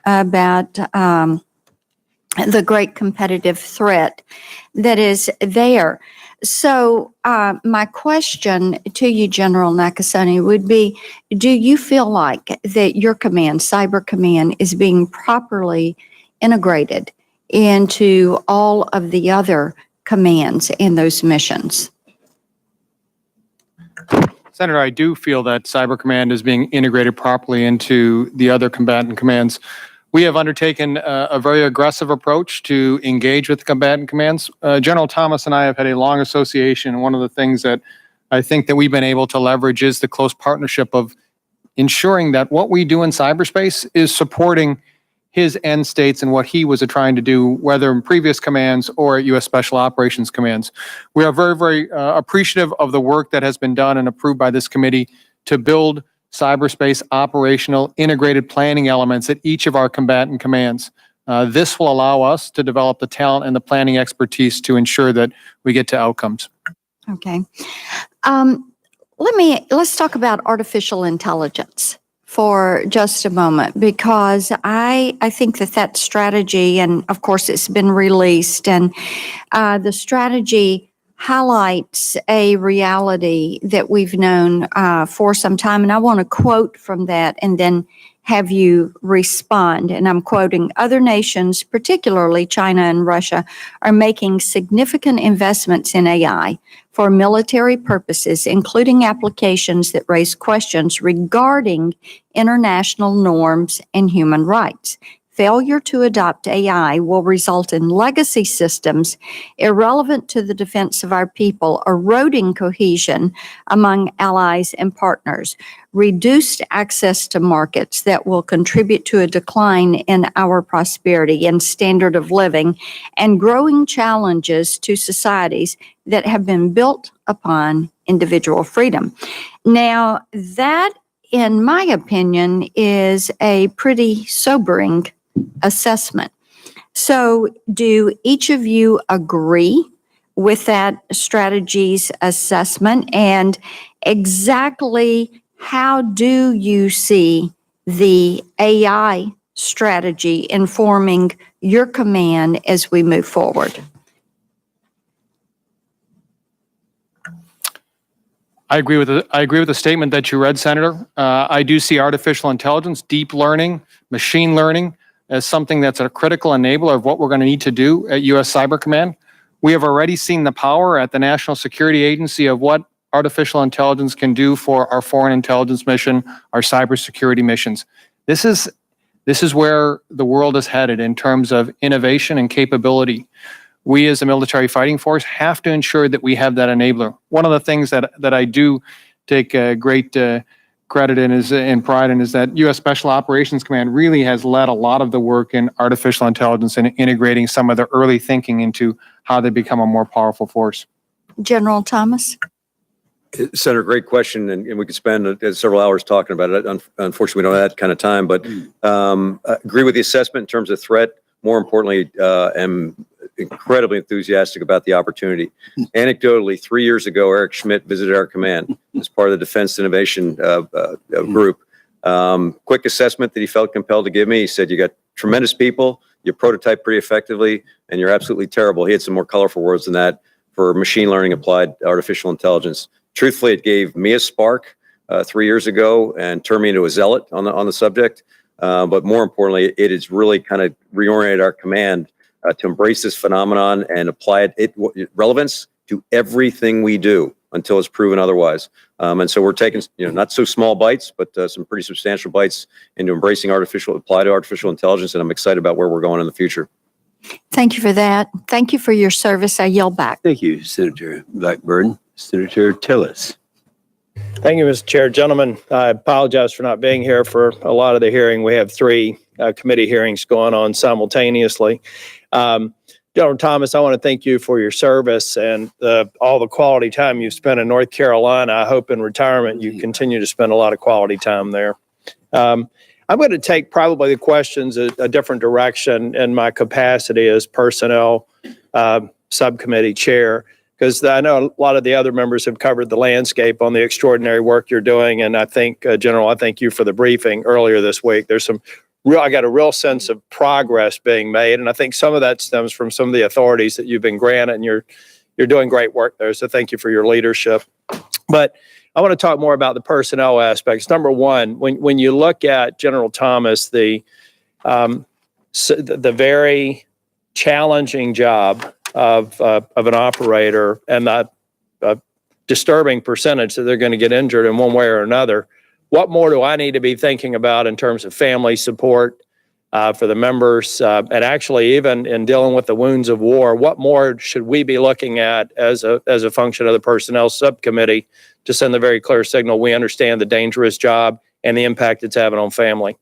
about the great competitive threat that is there. So my question to you, General Nakasone, would be, do you feel like that your command, Cyber Command, is being properly integrated into all of the other commands in those missions? Senator, I do feel that Cyber Command is being integrated properly into the other combatant commands. We have undertaken a very aggressive approach to engage with the combatant commands. General Thomas and I have had a long association, and one of the things that I think that we've been able to leverage is the close partnership of ensuring that what we do in cyberspace is supporting his end states and what he was trying to do, whether in previous commands or at U.S. Special Operations Commands. We are very, very appreciative of the work that has been done and approved by this committee to build cyberspace operational integrated planning elements at each of our combatant commands. This will allow us to develop the talent and the planning expertise to ensure that we get to outcomes. Okay. Let's talk about artificial intelligence for just a moment, because I think that strategy, and of course it's been released, and the strategy highlights a reality that we've known for some time. And I want to quote from that and then have you respond. And I'm quoting, "Other nations, particularly China and Russia, are making significant investments in AI for military purposes, including applications that raise questions regarding international norms and human rights. Failure to adopt AI will result in legacy systems irrelevant to the defense of our people, eroding cohesion among allies and partners, reduced access to markets that will contribute to a decline in our prosperity and standard of living, and growing challenges to societies that have been built upon individual freedom." Now, that, in my opinion, is a pretty sobering assessment. So do each of you agree with that strategy's assessment? And exactly how do you see the AI strategy informing your command as we move forward? I agree with the statement that you read, Senator. I do see artificial intelligence, deep learning, machine learning as something that's a critical enabler of what we're going to need to do at U.S. Cyber Command. We have already seen the power at the National Security Agency of what artificial intelligence can do for our foreign intelligence mission, our cybersecurity missions. This is where the world is headed in terms of innovation and capability. We as a military fighting force have to ensure that we have that enabler. One of the things that I do take great credit in is in pride in is that U.S. Special Operations Command really has led a lot of the work in artificial intelligence and integrating some of the early thinking into how they become a more powerful force. General Thomas? Senator, great question, and we could spend several hours talking about it. Unfortunately, we don't have that kind of time, but I agree with the assessment in terms of threat. More importantly, am incredibly enthusiastic about the opportunity. Anecdotally, 3 years ago, Eric Schmidt visited our command as part of the Defense Innovation Group. Quick assessment that he felt compelled to give me. He said, "You got tremendous people, you prototype pretty effectively, and you're absolutely terrible." He had some more colorful words than that for machine learning applied artificial intelligence. Truthfully, it gave me a spark 3 years ago and turned me into a zealot on the subject. But more importantly, it has really kind of reoriented our command to embrace this phenomenon and apply it relevance to everything we do until it's proven otherwise. And so we're taking, not so small bites, but some pretty substantial bites into embracing applied artificial intelligence. And I'm excited about where we're going in the future. Thank you for that. Thank you for your service. I yield back. Thank you, Senator Blackburn. Senator Tillis. Thank you, Mr. Chair. Gentlemen, I apologize for not being here for a lot of the hearing. We have three committee hearings going on simultaneously. General Thomas, I want to thank you for your service and all the quality time you've spent in North Carolina. I hope in retirement you continue to spend a lot of quality time there. I'm going to take probably the questions a different direction in my capacity as personnel subcommittee chair, because I know a lot of the other members have covered the landscape on the extraordinary work you're doing. And I think, General, I thank you for the briefing earlier this week. I got a real sense of progress being made. And I think some of that stems from some of the authorities that you've been granted, and you're doing great work there. So thank you for your leadership. But I want to talk more about the personnel aspects. Number one, when you look at, General Thomas, the very challenging job of an operator and the disturbing percentage that they're going to get injured in one way or another. What more do I need to be thinking about in terms of family support for the members, and actually even in dealing with the wounds of war? What more should we be looking at as a function of the Personnel Subcommittee to send a very clear signal we understand the dangerous job and the impact it's having on family?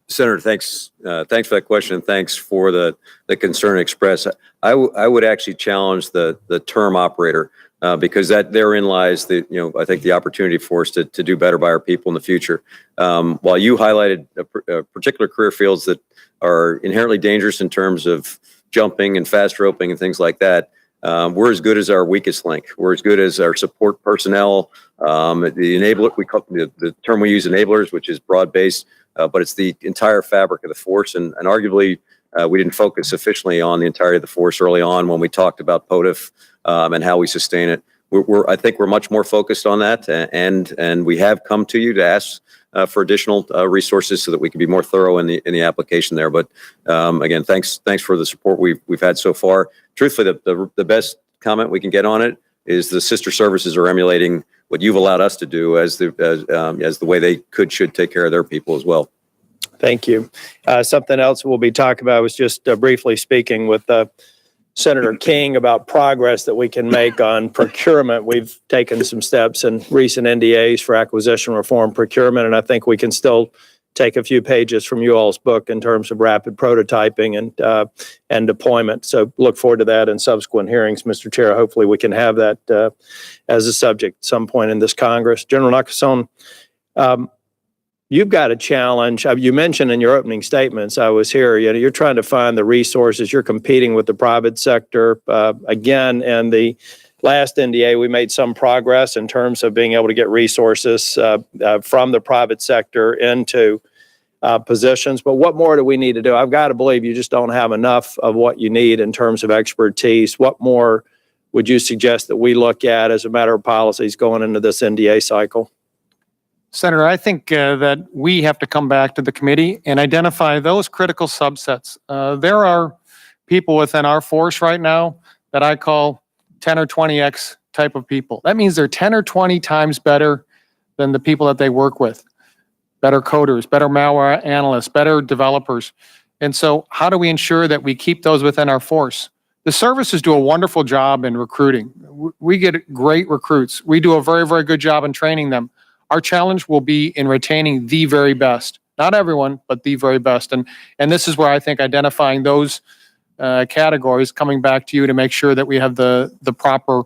Senator, thanks for that question, and thanks for the concern expressed. I would actually challenge the term operator, because therein lies I think the opportunity for us to do better by our people in the future. While you highlighted particular career fields that are inherently dangerous in terms of jumping and fast roping and things like that, we're as good as our weakest link. We're as good as our support personnel. The enabler, we call the term we use, enablers, which is broad-based, but it's the entire fabric of the force. And arguably, we didn't focus sufficiently on the entirety of the force early on when we talked about POTFF and how we sustain it. I think we're much more focused on that, and we have come to you to ask for additional resources so that we can be more thorough in the application there. But again, thanks for the support we've had so far. Truthfully, the best comment we can get on it is the sister services are emulating what you've allowed us to do as the way they should take care of their people as well. Thank you. Something else we'll be talking about, I was just briefly speaking with Senator King about progress that we can make on procurement. We've taken some steps in recent NDAs for acquisition reform procurement, and I think we can still take a few pages from you all's book in terms of rapid prototyping and deployment. So look forward to that in subsequent hearings, Mr. Chair. Hopefully we can have that as a subject at some point in this Congress. General Nakasone, you've got a challenge. You mentioned in your opening statements, I was here, you're trying to find the resources. You're competing with the private sector. Again, and the last NDA, we made some progress in terms of being able to get resources from the private sector into positions. But what more do we need to do? I've got to believe you just don't have enough of what you need in terms of expertise. What more would you suggest that we look at as a matter of policies going into this NDA cycle? Senator, I think that we have to come back to the committee and identify those critical subsets. There are people within our force right now that I call 10 or 20x type of people. That means they're 10 or 20 times better than the people that they work with. Better coders, better malware analysts, better developers. And so how do we ensure that we keep those within our force? The services do a wonderful job in recruiting. We get great recruits. We do a very, very good job in training them. Our challenge will be in retaining the very best. Not everyone, but the very best. And this is where I think identifying those categories, coming back to you to make sure that we have the proper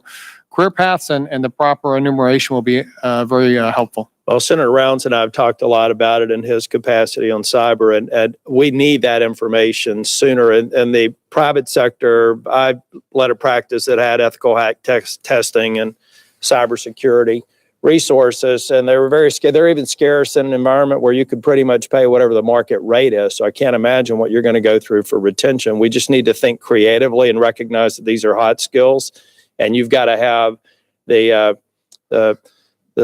career paths and the proper enumeration will be very helpful. Well, Senator Rounds and I have talked a lot about it in his capacity on cyber, and we need that information sooner. In the private sector, I led a practice that had ethical hack testing and cybersecurity resources, and they were very scarce. They're even scarce in an environment where you could pretty much pay whatever the market rate is. So I can't imagine what you're going to go through for retention. We just need to think creatively and recognize that these are hot skills, and you've got to have the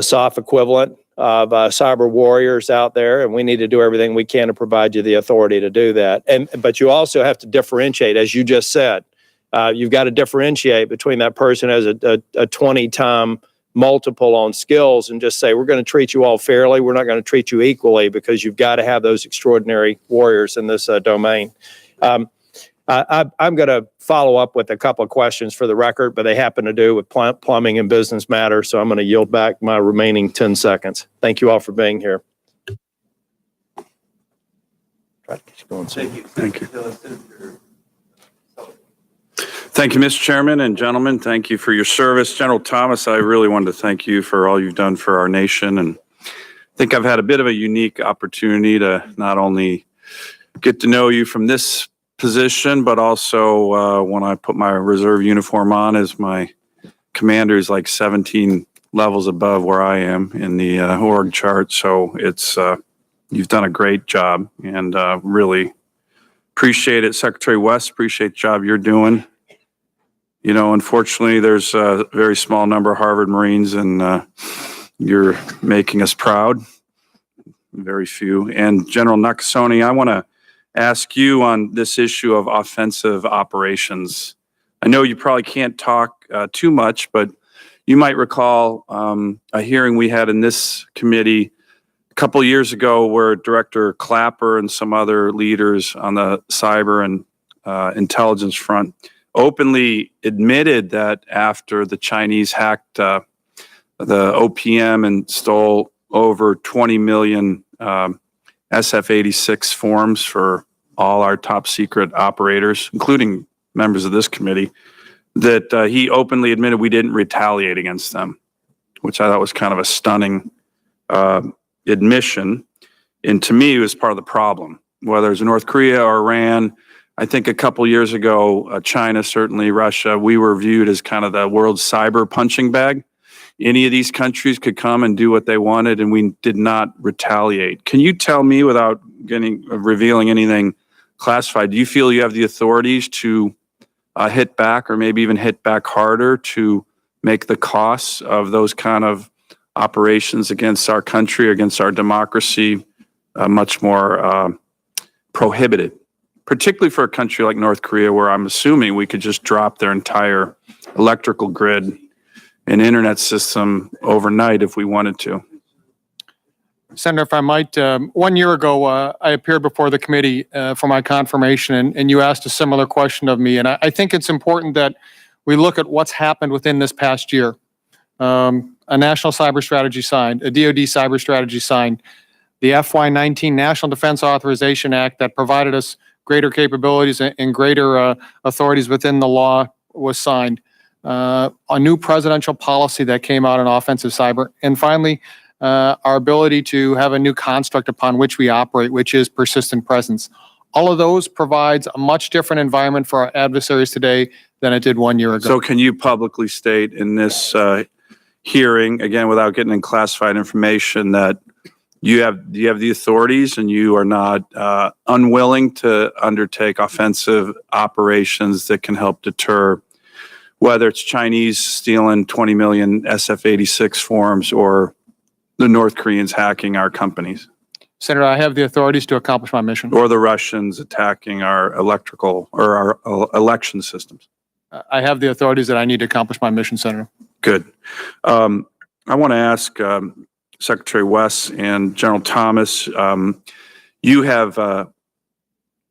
soft equivalent of cyber warriors out there, and we need to do everything we can to provide you the authority to do that. But you also have to differentiate, as you just said. You've got to differentiate between that person as a 20-time multiple on skills and just say, we're going to treat you all fairly. We're not going to treat you equally, because you've got to have those extraordinary warriors in this domain. I'm going to follow up with a couple of questions for the record, but they happen to do with plumbing and business matters. So I'm going to yield back my remaining 10 seconds. Thank you all for being here. Thank you. Thank you. Thank you, Mr. Chairman and gentlemen. Thank you for your service. General Thomas, I really wanted to thank you for all you've done for our nation. And I think I've had a bit of a unique opportunity to not only get to know you from this position, but also when I put my reserve uniform on, as my commander is like 17 levels above where I am in the org chart. So it's you've done a great job, and really appreciate it. Secretary West, appreciate the job you're doing. You know, unfortunately, there's a very small number of Harvard Marines, and you're making us proud. Very few. And General Nakasone, I want to ask you on this issue of offensive operations. I know you probably can't talk too much, but you might recall a hearing we had in this committee a couple of years ago where Director Clapper and some other leaders on the cyber and intelligence front openly admitted that after the Chinese hacked the OPM and stole over 20 million SF-86 forms for all our top secret operators, including members of this committee, that he openly admitted we didn't retaliate against them, which I thought was kind of a stunning admission. And to me, it was part of the problem, whether it's North Korea or Iran. I think a couple years ago, China, certainly Russia, we were viewed as kind of the world's cyber punching bag. Any of these countries could come and do what they wanted, and we did not retaliate. Can you tell me, without revealing anything classified, do you feel you have the authorities to hit back, or maybe even hit back harder, to make the costs of those kind of operations against our country, against our democracy, much more prohibited, particularly for a country like North Korea, where I'm assuming we could just drop their entire electrical grid and internet system overnight if we wanted to? Senator, if I might, 1 year ago, I appeared before the committee for my confirmation, and you asked a similar question of me. And I think it's important that we look at what's happened within this past year. A national cyber strategy signed, a DoD cyber strategy signed, the FY19 National Defense Authorization Act that provided us greater capabilities and greater authorities within the law was signed, a new presidential policy that came out on offensive cyber, and finally, our ability to have a new construct upon which we operate, which is persistent presence. All of those provides a much different environment for our adversaries today than it did 1 year ago. So can you publicly state in this hearing, again, without getting in classified information, that you have the authorities and you are not unwilling to undertake offensive operations that can help deter, whether it's Chinese stealing 20 million SF-86 forms or the North Koreans hacking our companies? Senator, I have the authorities to accomplish my mission. Or the Russians attacking our electrical or our election systems? I have the authorities that I need to accomplish my mission, Senator. Good. I want to ask Secretary West and General Thomas, you have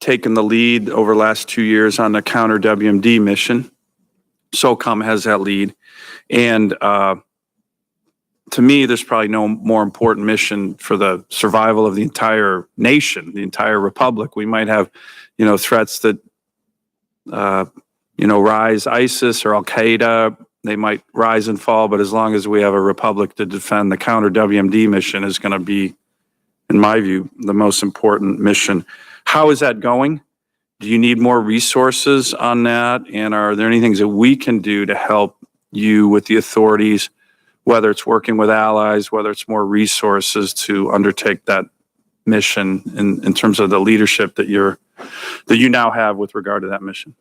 taken the lead over the last 2 years on the counter WMD mission. SOCOM has that lead. And to me, there's probably no more important mission for the survival of the entire nation, the entire republic. We might have, threats that, rise, ISIS or Al-Qaeda. They might rise and fall, but as long as we have a republic to defend, the counter WMD mission is going to be, in my view, the most important mission. How is that going? Do you need more resources on that? And are there any things that we can do to help you with the authorities, whether it's working with allies, whether it's more resources to undertake that mission in terms of the leadership that you now have with regard to that mission?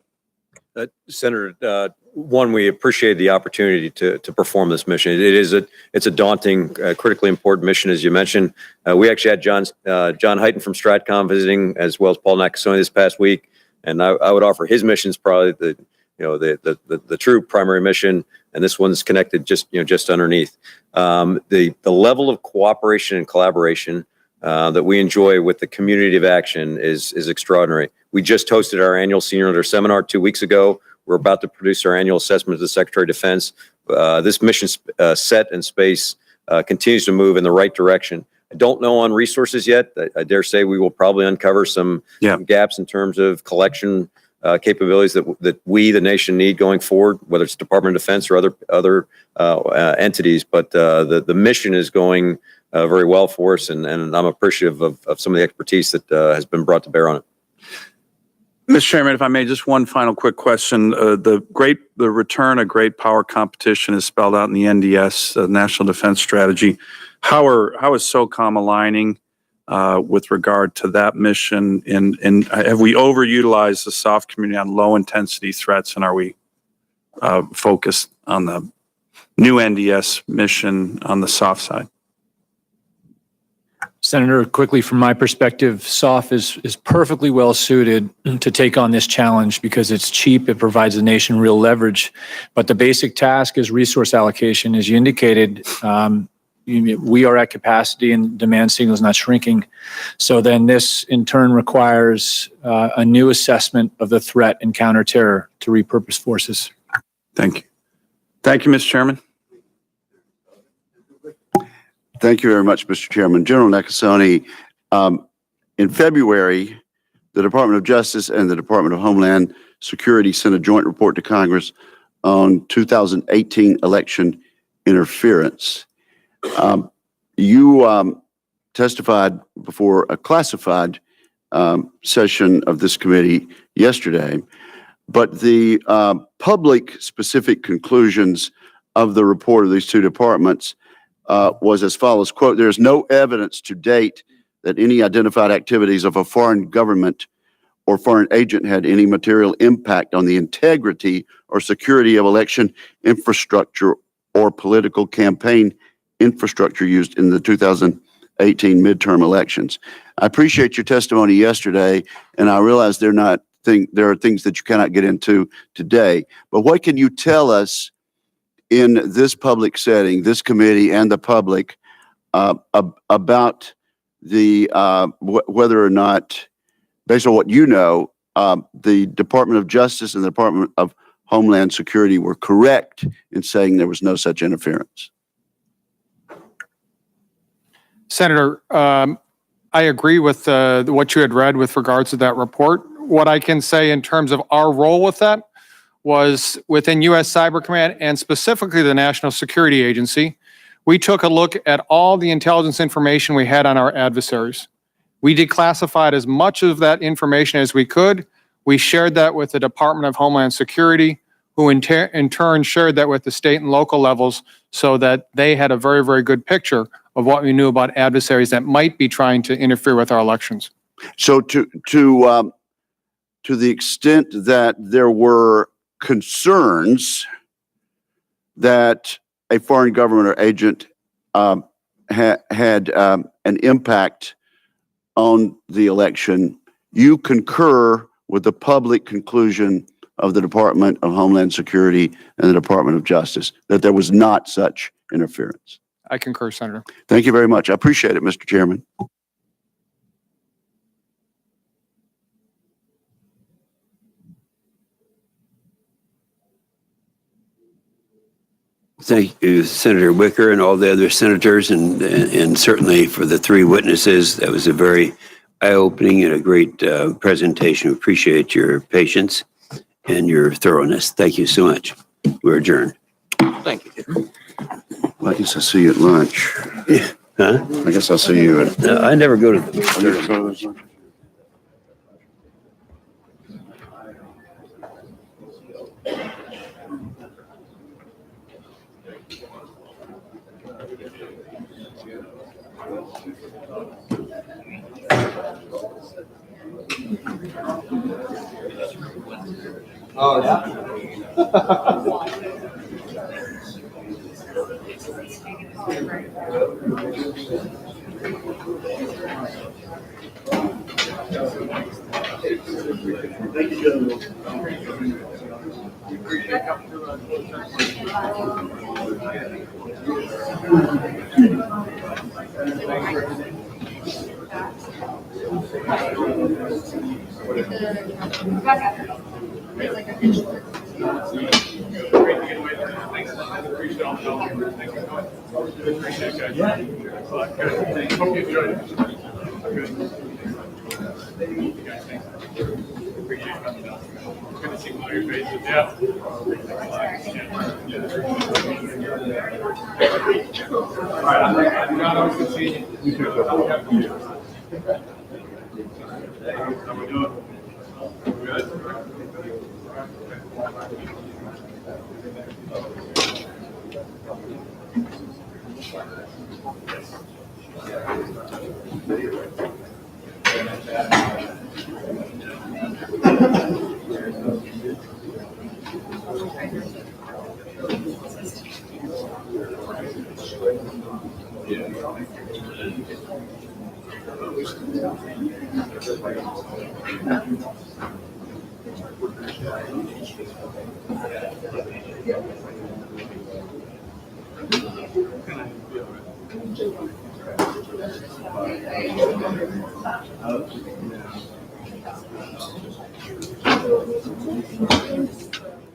Senator, one, we appreciate the opportunity to perform this mission. It's a daunting, critically important mission, as you mentioned. We actually had John Hyten from Stratcom visiting, as well as Paul Nakasone this past week, and I would offer his mission is probably the true primary mission, and this one's connected just underneath. The level of cooperation and collaboration that we enjoy with the community of action is extraordinary. We just hosted our annual senior leader seminar 2 weeks ago. We're about to produce our annual assessment of the Secretary of Defense. This mission set and space continues to move in the right direction. I don't know on resources yet. I dare say we will probably uncover some gaps in terms of collection capabilities that we, the nation, need going forward, whether it's Department of Defense or other entities. But the mission is going very well for us, and I'm appreciative of some of the expertise that has been brought to bear on it. Mr. Chairman, if I may, just one final quick question. The return of great power competition is spelled out in the NDS, the National Defense Strategy. How is SOCOM aligning with regard to that mission? And have we overutilized the soft community on low intensity threats? And are we focused on the new NDS mission on the soft side? Senator, quickly from my perspective, SOF is perfectly well suited to take on this challenge because it's cheap, it provides the nation real leverage. But the basic task is resource allocation. As you indicated, we are at capacity and demand signal is not shrinking. So then this in turn requires a new assessment of the threat and counterterror to repurpose forces. Thank you. Thank you, Mr. Chairman. Thank you very much, Mr. Chairman. General Nakasone, in February, the Department of Justice and the Department of Homeland Security sent a joint report to Congress on 2018 election interference. You testified before a classified session of this committee yesterday, but the public specific conclusions of the report of these two departments was as follows, quote, "There is no evidence to date that any identified activities of a foreign government or foreign agent had any material impact on the integrity or security of election infrastructure or political campaign infrastructure used in the 2018 midterm elections." I appreciate your testimony yesterday, and I realize there are things that you cannot get into today, but what can you tell us in this public setting, this committee and the public, about the whether or not, based on what you know, the Department of Justice and the Department of Homeland Security were correct in saying there was no such interference? Senator, I agree with what you had read with regards to that report. What I can say in terms of our role with that was within U.S. Cyber Command and specifically the National Security Agency, we took a look at all the intelligence information we had on our adversaries. We declassified as much of that information as we could. We shared that with the Department of Homeland Security, who in turn shared that with the state and local levels so that they had a very, very good picture of what we knew about adversaries that might be trying to interfere with our elections. So to the extent that there were concerns that a foreign government or agent had an impact on the election, you concur with the public conclusion of the Department of Homeland Security and the Department of Justice that there was not such interference. I concur, Senator. Thank you very much. I appreciate it, Mr. Chairman. Thank you, Senator Wicker and all the other senators, and certainly for the three witnesses. That was a very eye-opening and a great presentation. Appreciate your patience and your thoroughness. Thank you so much. We're adjourned. Thank you. Well, I guess I'll see you at lunch. Huh? I guess I'll see you at... I never go to the... Oh, yeah? Thank you, gentlemen.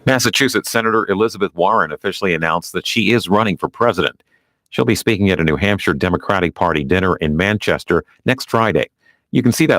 Massachusetts Senator Elizabeth Warren officially announced that she is running for president. She'll be speaking at a New Hampshire Democratic Party dinner in Manchester next Friday. You can see that